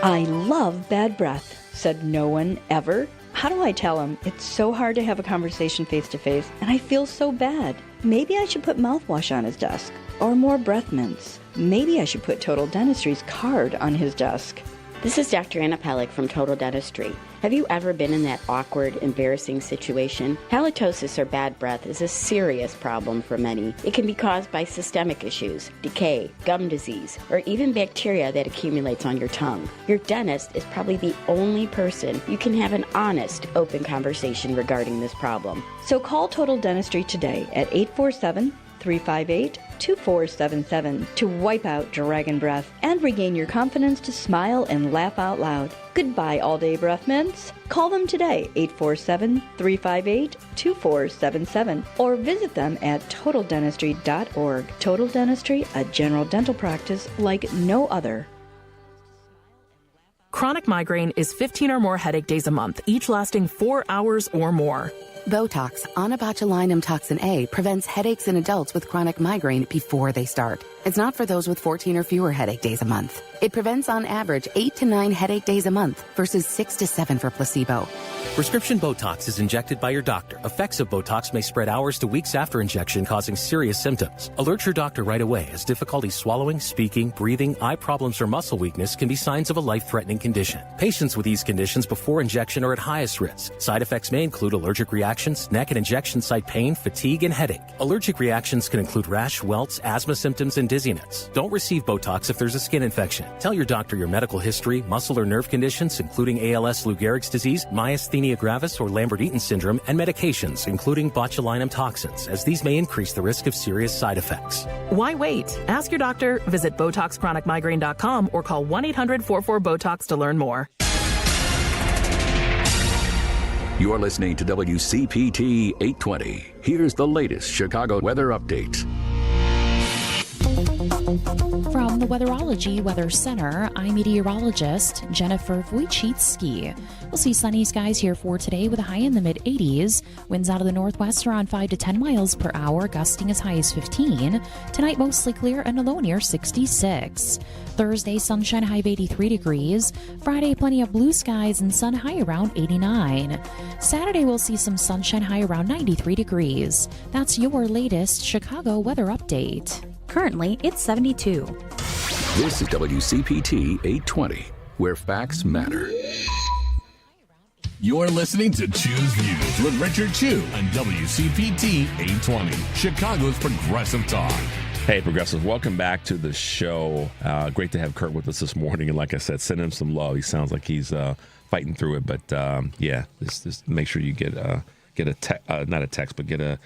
I love bad breath, said no one ever. How do I tell him? It's so hard to have a conversation face to face, and I feel so bad. Maybe I should put mouthwash on his desk, or more breath mints. Maybe I should put Total Dentistry's card on his desk.
This is Dr. Anna Pellick from Total Dentistry. Have you ever been in that awkward, embarrassing situation? Halitosis or bad breath is a serious problem for many. It can be caused by systemic issues, decay, gum disease, or even bacteria that accumulates on your tongue. Your dentist is probably the only person you can have an honest, open conversation regarding this problem.
So call Total Dentistry today at 847-358-2477 to wipe out dragon breath and regain your confidence to smile and laugh out loud. Goodbye, all-day breath mints. Call them today, 847-358-2477, or visit them at totaldentistry.org. Total Dentistry, a general dental practice like no other.
Chronic migraine is 15 or more headache days a month, each lasting 4 hours or more.
Botox, onabotulinum toxin A, prevents headaches in adults with chronic migraine before they start. It's not for those with 14 or fewer headache days a month. It prevents on average 8 to 9 headache days a month versus 6 to 7 for placebo.
Prescription Botox is injected by your doctor. Effects of Botox may spread hours to weeks after injection, causing serious symptoms. Alert your doctor right away, as difficulty swallowing, speaking, breathing, eye problems, or muscle weakness can be signs of a life-threatening condition. Patients with these conditions before injection are at highest risk. Side effects may include allergic reactions, neck and injection site pain, fatigue, and headache. Allergic reactions can include rash, welts, asthma symptoms, and dizziness. Don't receive Botox if there's a skin infection. Tell your doctor your medical history, muscle or nerve conditions, including ALS, Lou Gehrig's disease, myasthenia gravis, or Lambert-Eaton syndrome, and medications, including botulinum toxins, as these may increase the risk of serious side effects.
Why wait? Ask your doctor, visit BotoxChronicMigraine.com, or call 1-800-44-BOTOX to learn more.
You're listening to WCPT 820. Here's the latest Chicago weather update.
From the Weatherology Weather Center, I'm meteorologist Jennifer Wojcicki. We'll see sunny skies here for today with a high in the mid-80s. Winds out of the northwest around 5 to 10 miles per hour, gusting as high as 15. Tonight, mostly clear and a low near 66. Thursday, sunshine, high of 83 degrees. Friday, plenty of blue skies and sun, high around 89. Saturday, we'll see some sunshine, high around 93 degrees. That's your latest Chicago weather update.
Currently, it's 72.
This is WCPT 820, where facts matter.
You're listening to Choose Views with Richard Chu on WCPT 820, Chicago's Progressive Talk.
Hey, Progressives, welcome back to the show. Great to have Kurt with us this morning. And like I said, send him some love. He sounds like he's fighting through it. But, just make sure you get not a text, but get an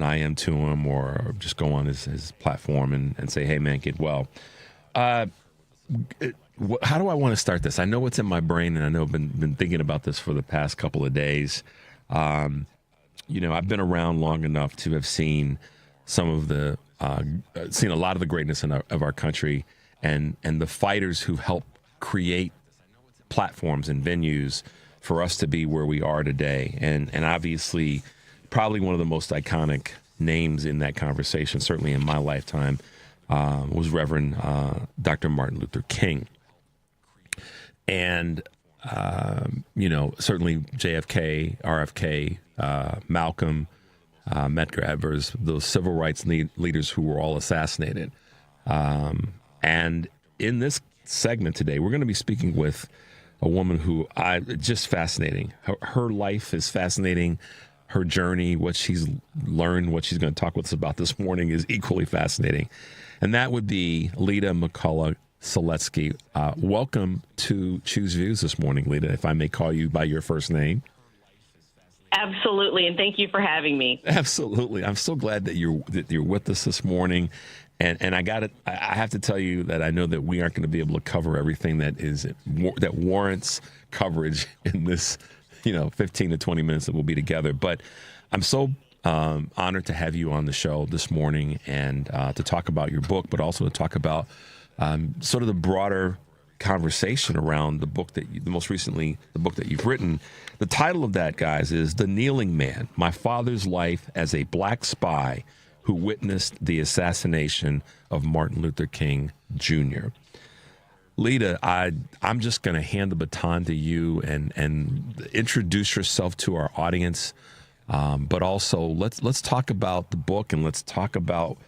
IM to him, or just go on his platform and say, hey, man, get well. How do I want to start this? I know what's in my brain, and I know I've been thinking about this for the past couple of days. I've been around long enough to have seen some of seen a lot of the greatness of our country, and the fighters who helped create platforms and venues for us to be where we are today. And obviously, probably one of the most iconic names in that conversation, certainly in my lifetime, was Reverend Dr. Martin Luther King. And, certainly JFK, RFK, Malcolm, Medgar Evers, those civil rights leaders who were all assassinated. And in this segment today, we're going to be speaking with a woman who just fascinating. Her life is fascinating. Her journey, what she's learned, what she's going to talk with us about this morning is equally fascinating. And that would be Leta McCollough Seletzky. Welcome to Choose Views this morning, Leta, if I may call you by your first name.
Absolutely, and thank you for having me.
Absolutely. I'm so glad that you're with us this morning. And I have to tell you that I know that we aren't going to be able to cover everything that warrants coverage in this 15 to 20 minutes that we'll be together. But I'm so honored to have you on the show this morning and to talk about your book, but also to talk about sort of the broader conversation around the book the book that you've written. The title of that, guys, is The Kneeling Man, My Father's Life as a Black Spy Who Witnessed the Assassination of Martin Luther King, Jr. Leta, I'm just going to hand the baton to you and introduce yourself to our audience, but also let's talk about the book, and let's talk about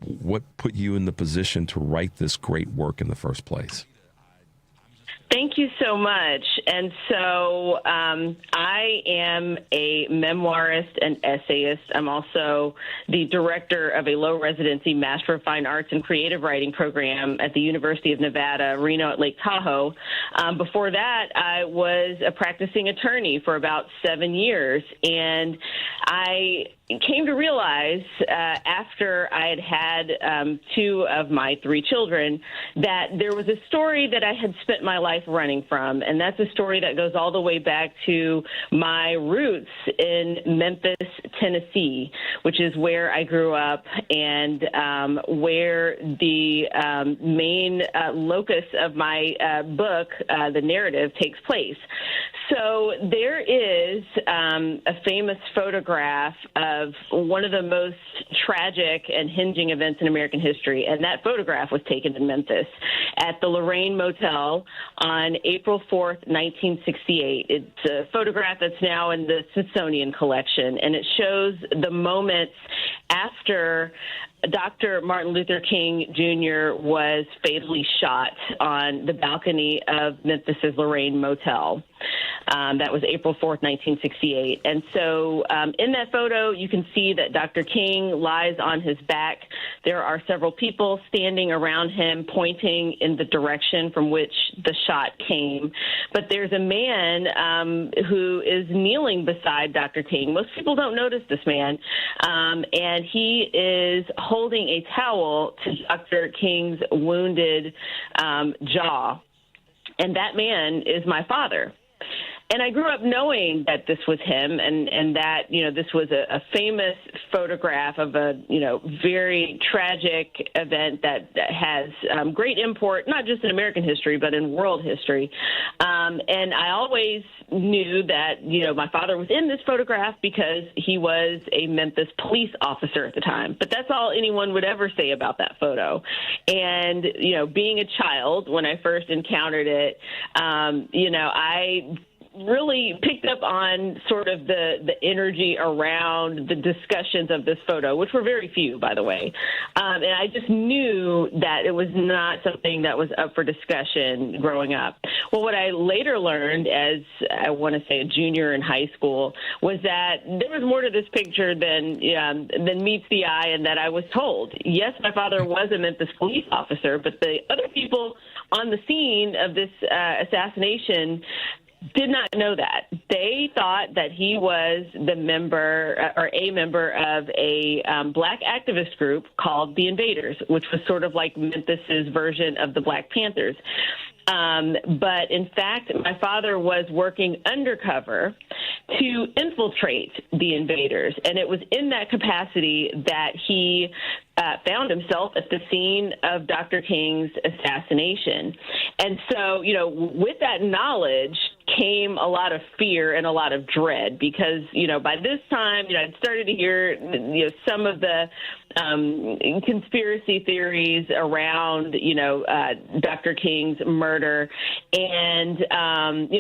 what put you in the position to write this great work in the first place.
Thank you so much. And so I am a memoirist and essayist. I'm also the director of a low residency Master of Fine Arts and Creative Writing program at the University of Nevada, Reno at Lake Tahoe. Before that, I was a practicing attorney for about 7 years. And I came to realize after I had 2 of my 3 children that there was a story that I had spent my life running from, and that's a story that goes all the way back to my roots in Memphis, Tennessee, which is where I grew up and where the main locus of my book, the narrative, takes place. So there is a famous photograph of one of the most tragic and hinging events in American history, and that photograph was taken in Memphis at the Lorraine Motel on April 4th, 1968. It's a photograph that's now in the Smithsonian collection, and it shows the moments after Dr. Martin Luther King Jr. was fatally shot on the balcony of Memphis's Lorraine Motel. That was April 4th, 1968. And so in that photo, you can see that Dr. King lies on his back. There are several people standing around him, pointing in the direction from which the shot came. But there's a man who is kneeling beside Dr. King. Most people don't notice this man. And he is holding a towel to Dr. King's wounded jaw. And that man is my father. And I grew up knowing that this was him and that, this was a famous photograph of a, very tragic event that has great import, not just in American history, but in world history. And I always knew that, my father was in this photograph because he was a Memphis police officer at the time. But that's all anyone would ever say about that photo. And, being a child, when I first encountered it, I really picked up on sort of the energy around the discussions of this photo, which were very few, by the way. And I just knew that it was not something that was up for discussion growing up. Well, what I later learned as, I want to say, a junior in high school was that there was more to this picture than meets the eye and that I was told. Yes, my father was a Memphis police officer, but the other people on the scene of this assassination did not know that. They thought that he was the member or a member of a black activist group called the Invaders, which was sort of like Memphis's version of the Black Panthers. But in fact, my father was working undercover to infiltrate the Invaders. And it was in that capacity that he found himself at the scene of Dr. King's assassination. And so, with that knowledge came a lot of fear and a lot of dread because, by this time, I'd started to hear, some of the conspiracy theories around, Dr. King's murder. And,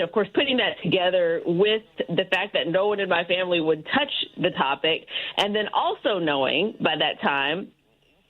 of course, putting that together with the fact that no one in my family would touch the topic, and then also knowing by that time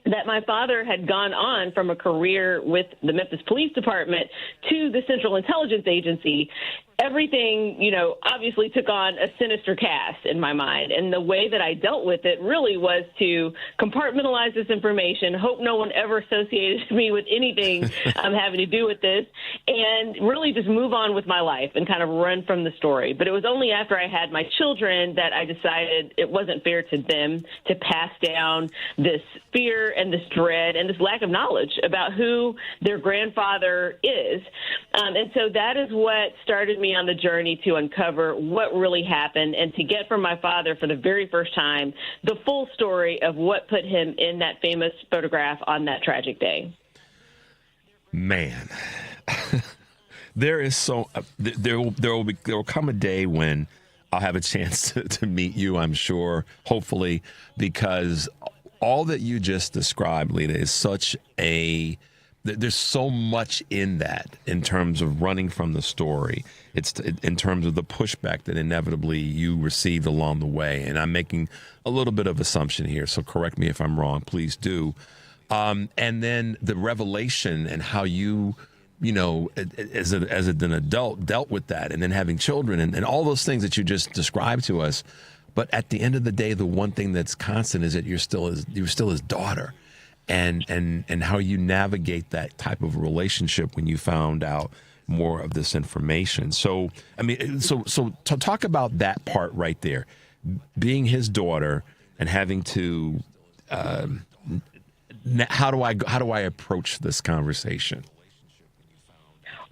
that my father had gone on from a career with the Memphis Police Department to the Central Intelligence Agency, everything, obviously took on a sinister cast in my mind. And the way that I dealt with it really was to compartmentalize this information, hope no one ever associated me with anything having to do with this, and really just move on with my life and kind of run from the story. But it was only after I had my children that I decided it wasn't fair to them to pass down this fear and this dread and this lack of knowledge about who their grandfather is. And so that is what started me on the journey to uncover what really happened and to get from my father for the very first time the full story of what put him in that famous photograph on that tragic day.
Man, there will come a day when I'll have a chance to meet you, I'm sure, hopefully, because all that you just described, Leta, is there's so much in that in terms of running from the story. It's in terms of the pushback that inevitably you received along the way. And I'm making a little bit of assumption here, so correct me if I'm wrong, please do. And then the revelation and how you as an adult, dealt with that, and then having children and all those things that you just described to us. But at the end of the day, the one thing that's constant is that you're still his daughter, and how you navigate that type of relationship when you found out more of this information. So, I mean, so to talk about that part right there, being his daughter and having to, how do I approach this conversation?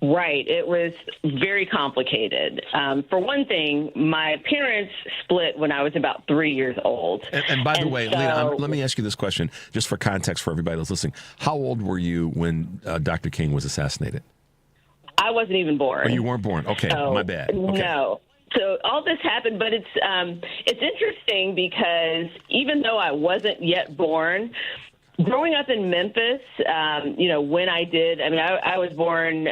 Right. It was very complicated. For one thing, my parents split when I was about 3 years old.
And by the way, Leta, let me ask you this question, just for context for everybody that's listening. How old were you when Dr. King was assassinated?
I wasn't even born.
Oh, you weren't born. Okay,
so,
my bad. Okay.
No. So all this happened, but it's interesting because even though I wasn't yet born, growing up in Memphis, when I did, I was born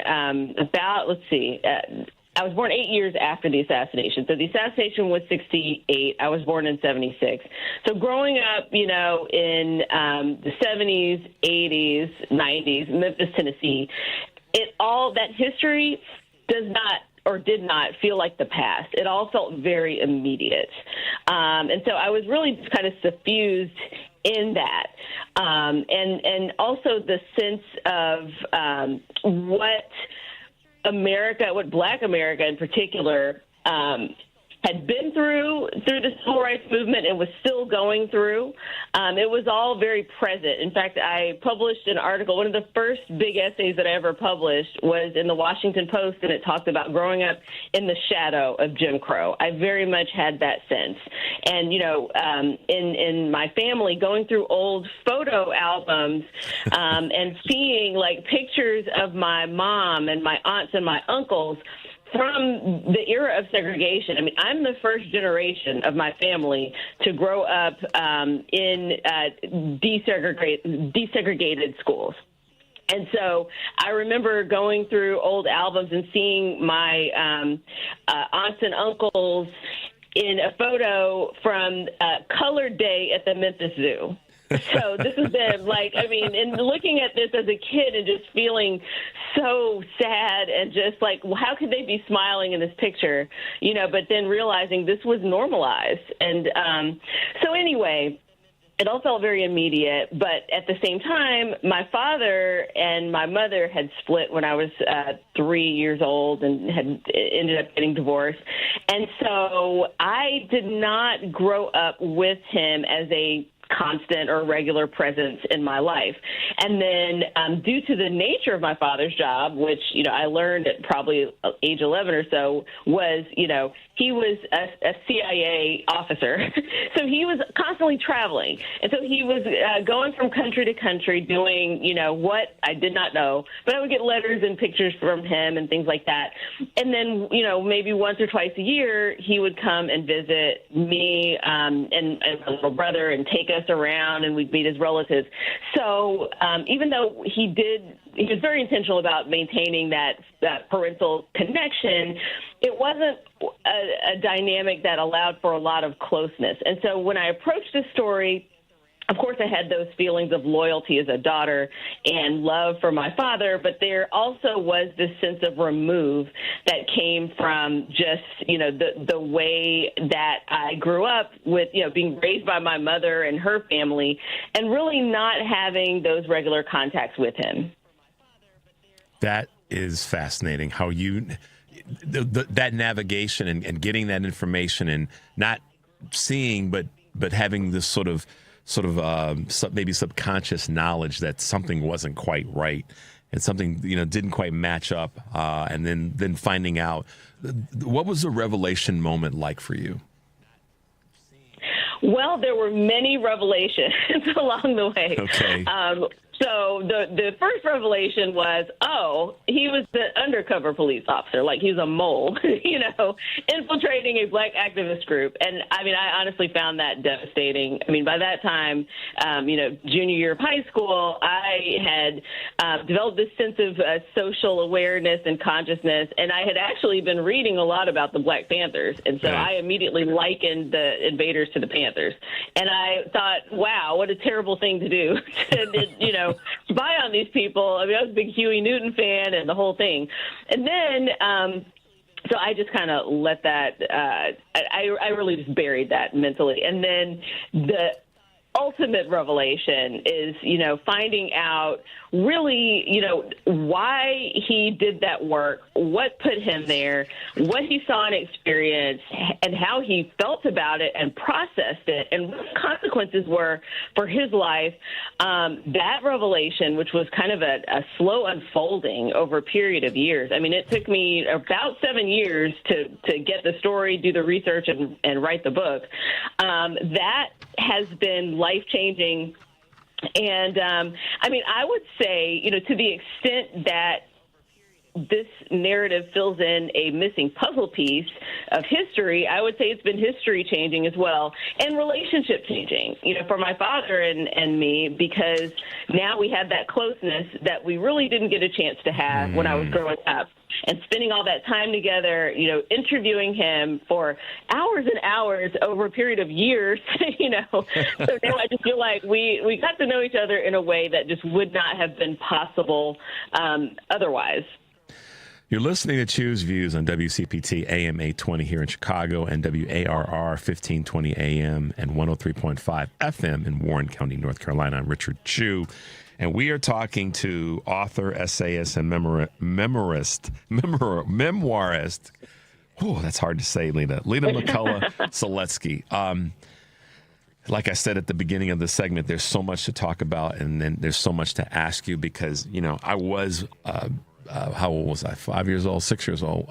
I was born 8 years after the assassination. So the assassination was 1968. I was born in 1976. So growing up, in the 1970s, 1980s, 1990s, Memphis, Tennessee, that history does not or did not feel like the past. It all felt very immediate. And so I was really just kind of suffused in that. And also the sense of what Black America in particular, had been through the civil rights movement and was still going through. It was all very present. In fact, I published an article. One of the first big essays that I ever published was in the Washington Post, and it talked about growing up in the shadow of Jim Crow. I very much had that sense. And, in my family, going through old photo albums and seeing, pictures of my mom and my aunts and my uncles from the era of segregation. I'm the first generation of my family to grow up in desegregated schools. And so I remember going through old albums and seeing my aunts and uncles in a photo from Colored Day at the Memphis Zoo. So this has been and looking at this as a kid and just feeling so sad and just how could they be smiling in this picture, but then realizing this was normalized. And so anyway, it all felt very immediate, but at the same time, my father and my mother had split when I was 3 years old and had ended up getting divorced. And so I did not grow up with him as a constant or regular presence in my life. And then due to the nature of my father's job, which, I learned at probably age 11 or so, was, he was a CIA officer. So he was constantly traveling. And so he was going from country to country doing, what I did not know. But I would get letters and pictures from him and things like that. And then, maybe once or twice a year, he would come and visit me and my little brother and take us around, and we'd meet his relatives. So even though he was very intentional about maintaining that parental connection, it wasn't a dynamic that allowed for a lot of closeness. And so when I approached this story, of course, I had those feelings of loyalty as a daughter and love for my father, but there also was this sense of remove that came from just, the way that I grew up with, being raised by my mother and her family and really not having those regular contacts with him.
That is fascinating, how that navigation and getting that information and not seeing, but having this sort of maybe subconscious knowledge that something wasn't quite right and something, didn't quite match up. And then finding out, what was the revelation moment like for you?
Well, there were many revelations along the way.
Okay.
So the first revelation was, he was the undercover police officer, like he was a mole, infiltrating a black activist group. And I honestly found that devastating. By that time, junior year of high school, I had developed this sense of social awareness and consciousness, and I had actually been reading a lot about the Black Panthers. And so I immediately likened the invaders to the Panthers. And I thought, wow, what a terrible thing to do, to spy on these people. I mean, I was a big Huey Newton fan and the whole thing. And then, so I just kind of let that, I really just buried that mentally. And then the ultimate revelation is, finding out really, why he did that work, what put him there, what he saw and experienced, and how he felt about it and processed it, and what the consequences were for his life. That revelation, which was kind of a slow unfolding over a period of years. I mean, it took me about 7 years to get the story, do the research, and write the book. That has been life-changing. And, I would say, to the extent that this narrative fills in a missing puzzle piece of history, I would say it's been history changing as well, and relationship changing, for my father and me, because now we have that closeness that we really didn't get a chance to have when I was growing up. And spending all that time together, interviewing him for hours and hours over a period of years, So now I just feel like we got to know each other in a way that just would not have been possible otherwise.
You're listening to Choose Views on WCPT AM 820 here in Chicago and WARR 1520 AM and 103.5 FM in Warren County, North Carolina. I'm Richard Chu. And we are talking to author, essayist, and memoirist. Oh, that's hard to say, Leta. Leta McCollough Seletzky. Like I said at the beginning of the segment, there's so much to talk about, and then there's so much to ask you because, I was, how old was I? 5 years old, 6 years old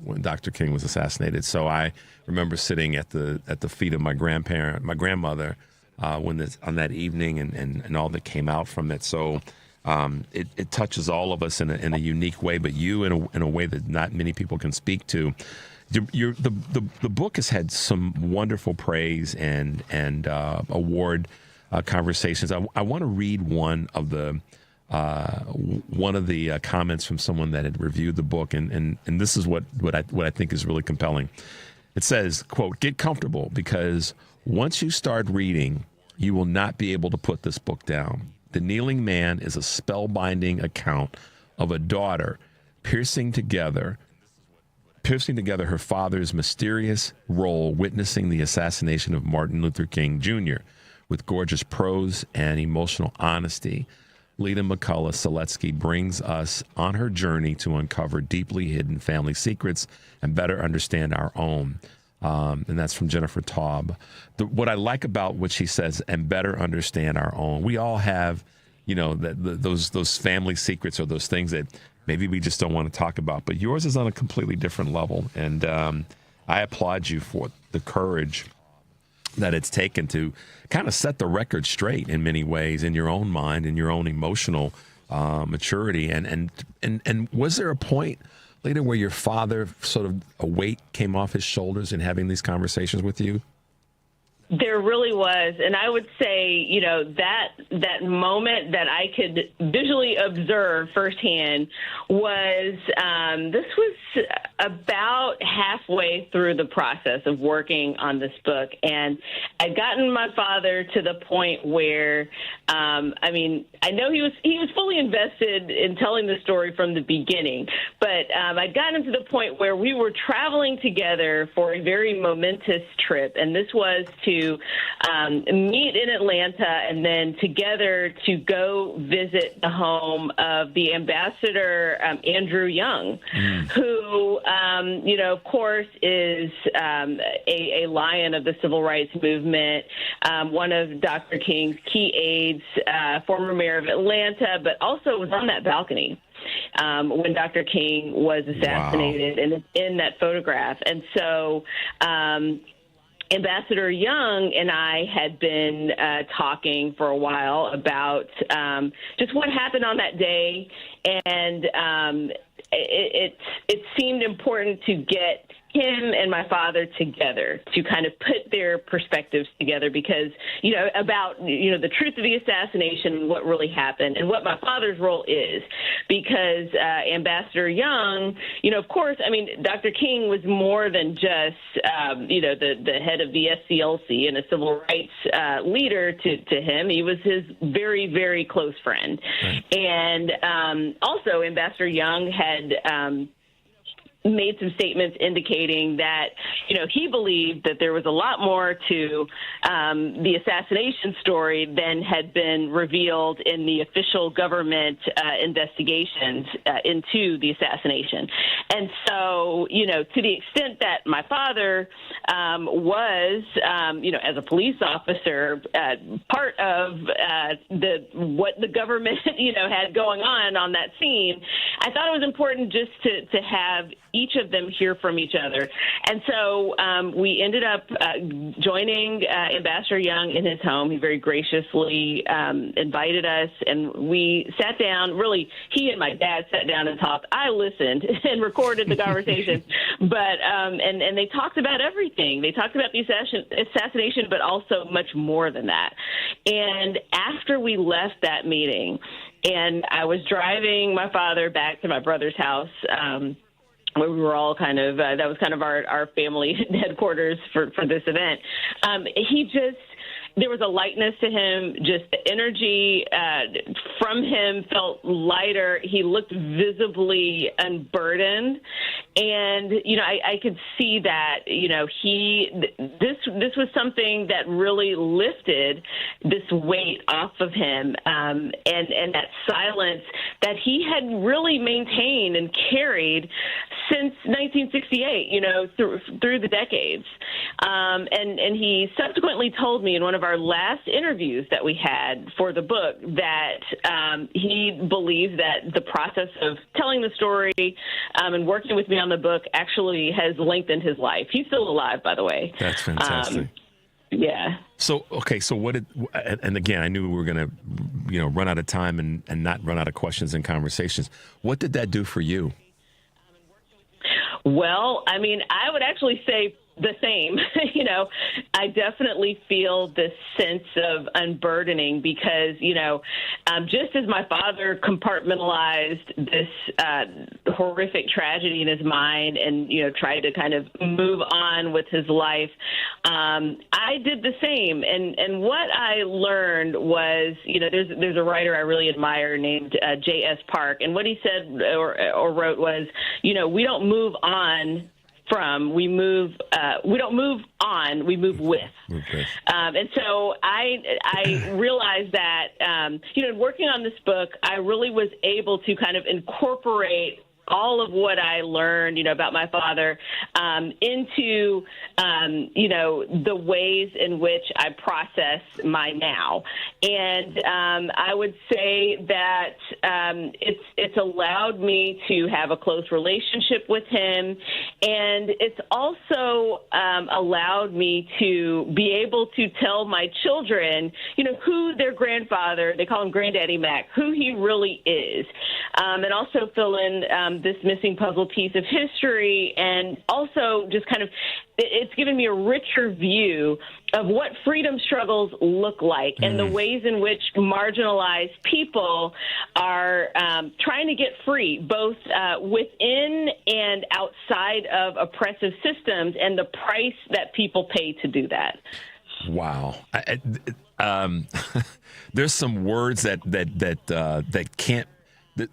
when Dr. King was assassinated. So I remember sitting at the feet of my grandmother, on that evening and all that came out from it. So it touches all of us in a unique way, but you in a way that not many people can speak to. The book has had some wonderful praise and award conversations. I want to read one of the comments from someone that had reviewed the book, and this is what I think is really compelling. It says, quote, "Get comfortable because once you start reading, you will not be able to put this book down. The Kneeling Man is a spellbinding account of a daughter piercing together her father's mysterious role witnessing the assassination of Martin Luther King Jr. with gorgeous prose and emotional honesty. Leta McCollough Seletzky brings us on her journey to uncover deeply hidden family secrets and better understand our own." And that's from Jennifer Taub. What I like about what she says, and better understand our own. We all have, those family secrets or those things that maybe we just don't want to talk about. But yours is on a completely different level. And I applaud you for the courage that it's taken to kind of set the record straight in many ways in your own mind, in your own emotional maturity. And was there a point later where your father sort of a weight came off his shoulders in having these conversations with you?
There really was. And I would say, that moment that I could visually observe firsthand was, this was about halfway through the process of working on this book. And I'd gotten my father to the point where, I know he was fully invested in telling the story from the beginning, but I'd gotten him to the point where we were traveling together for a very momentous trip. And this was to meet in Atlanta and then together to go visit the home of the ambassador, Andrew Young, who, of course, is a lion of the civil rights movement, one of Dr. King's key aides, former mayor of Atlanta, but also was on that balcony when Dr. King was assassinated. Wow. And it's in that photograph. And so Ambassador Young and I had been talking for a while about just what happened on that day, and it seemed important to get him and my father together to kind of put their perspectives together because, about, the truth of the assassination and what really happened and what my father's role is. Because Ambassador Young, of course, Dr. King was more than just, the head of the SCLC and a civil rights leader to him. He was his very, very close friend. Right. And also Ambassador Young had made some statements indicating that, he believed that there was a lot more to the assassination story than had been revealed in the official government investigations into the assassination. And so, to the extent that my father was, as a police officer, part of what the government, had going on that scene, I thought it was important just to have each of them hear from each other. And so we ended up joining Ambassador Young in his home. He very graciously invited us, and we sat down. Really, he and my dad sat down and talked. I listened and recorded the conversation. But and they talked about everything. They talked about the assassination, but also much more than that. And after we left that meeting, and I was driving my father back to my brother's house, where we were all kind of, that was kind of our family headquarters for this event. There was a lightness to him, just the energy from him felt lighter. He looked visibly unburdened. And, I could see that, this was something that really lifted this weight off of him, and that silence that he had really maintained and carried since 1968, through the decades. And he subsequently told me in one of our last interviews that we had for the book that he believes that the process of telling the story and working with me on the book actually has lengthened his life. He's still alive, by the way.
That's fantastic.
Yeah.
So, okay. So and again, I knew we were going to, run out of time and not run out of questions and conversations. What did that do for you?
Well, I would actually say the same. I definitely feel this sense of unburdening because, just as my father compartmentalized this horrific tragedy in his mind and, tried to kind of move on with his life, I did the same. And what I learned was, there's a writer I really admire named J.S. Park, and what he said or wrote was, we don't move on we don't move on, we move with. Okay. And so I realized that, working on this book, I really was able to kind of incorporate all of what I learned, about my father into, the ways in which I process my now. And I would say that it's allowed me to have a close relationship with him. And it's also allowed me to be able to tell my children, who their grandfather, they call him Granddaddy Mac, who he really is. And also fill in this missing puzzle piece of history, and also just kind of it's given me a richer view of what freedom struggles look like and the ways in which marginalized people are trying to get free, both within and outside of oppressive systems, and the price that people pay to do that.
Wow. There's some words that can't.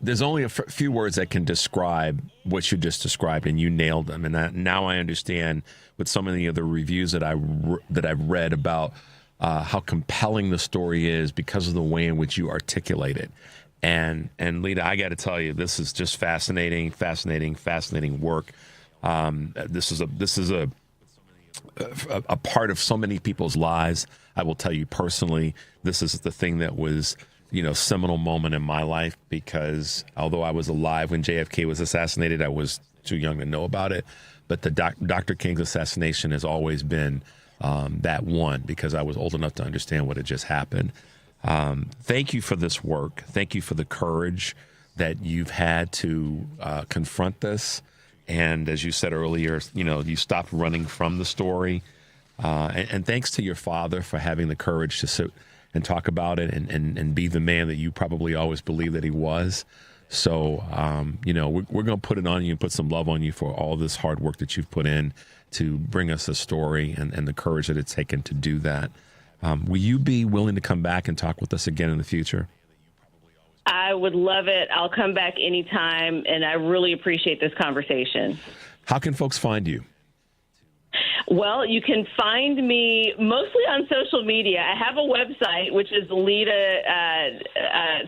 There's only a few words that can describe what you just described, and you nailed them. And now I understand with so many of the reviews that I've read about how compelling the story is because of the way in which you articulate it. And Leta, I got to tell you, this is just fascinating work. This is a part of so many people's lives. I will tell you personally, this is the thing that was, seminal moment in my life, because although I was alive when JFK was assassinated, I was too young to know about it. But the Dr. King's assassination has always been that one, because I was old enough to understand what had just happened. Thank you for this work. Thank you for the courage that you've had to confront this And as you said earlier, you stopped running from the story. And thanks to your father for having the courage to sit and talk about it and be the man that you probably always believed that he was. So, we're going to put it on you and put some love on you for all this hard work that you've put in to bring us a story and the courage that it's taken to do that. Will you be willing to come back and talk with us again in the future?
I would love it. I'll come back anytime, and I really appreciate this conversation.
How can folks find you?
Well, you can find me mostly on social media. I have a website, which is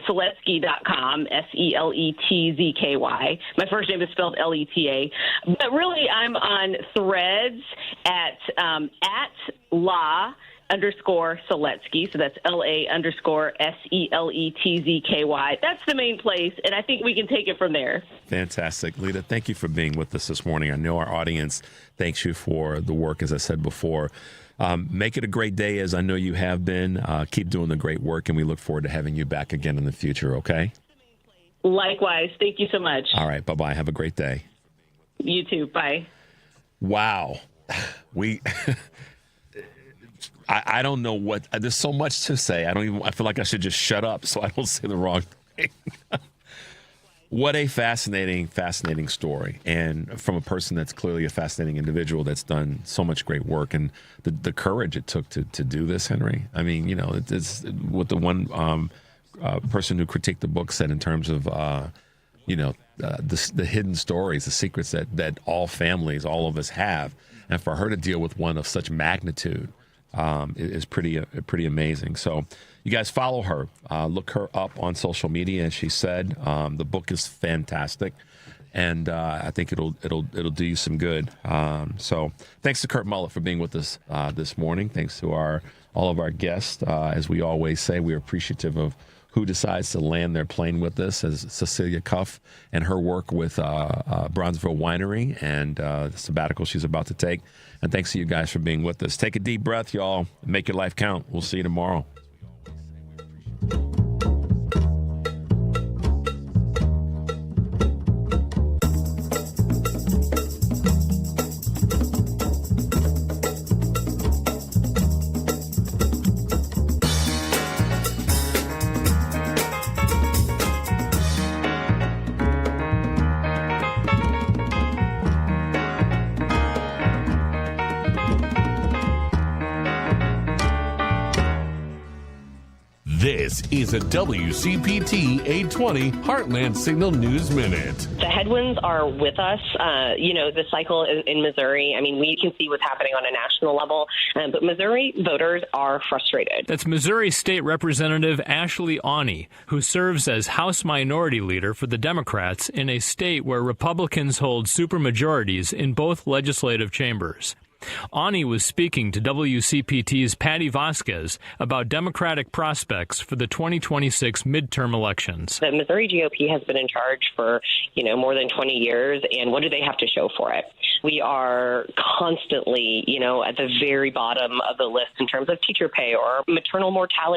Seletzky.com, Seletzky. My first name is spelled Leta. But really, I'm on Threads at @La_Seletzky. So that's LA_SELETZKY. That's the main place, and I think we can take it from there.
Fantastic. Leta, thank you for being with us this morning. I know our audience thanks you for the work, as I said before. Make it a great day, as I know you have been. Keep doing the great work, and we look forward to having you back again in the future, okay?
Likewise. Thank you so much.
All right. Bye-bye. Have a great day.
You too. Bye.
Wow. I don't know what. There's so much to say. I feel like I should just shut up so I don't say the wrong thing. What a fascinating story, and from a person that's clearly a fascinating individual that's done so much great work, and the courage it took to do this, Henry. I mean, it's what the one person who critiqued the book said in terms of the hidden stories, the secrets that all families, all of us have, and for her to deal with one of such magnitude. Is pretty amazing. So you guys follow her, look her up on social media. As she said, the book is fantastic, and I think it'll do you some good. So thanks to Kurt Mullett for being with us this morning. Thanks to all of our guests. As we always say, we're appreciative of who decides to land their plane with us, as Cecilia Cuff and her work with Bronzeville Winery and the sabbatical she's about to take. And thanks to you guys for being with us. Take a deep breath, y'all. Make your life count. We'll see you tomorrow.
This is a WCPT 820 Heartland Signal News Minute.
The headwinds are with us. The cycle in Missouri, I mean, we can see what's happening on a national level, but Missouri voters are frustrated.
That's Missouri State Representative Ashley Awney, who serves as House Minority Leader for the Democrats in a state where Republicans hold supermajorities in both legislative chambers. Awney was speaking to WCPT's Patty Vasquez about Democratic prospects for the 2026 midterm elections.
The Missouri GOP has been in charge for, more than 20 years, and what do they have to show for it? We are constantly, at the very bottom of the list in terms of teacher pay or maternal mortality.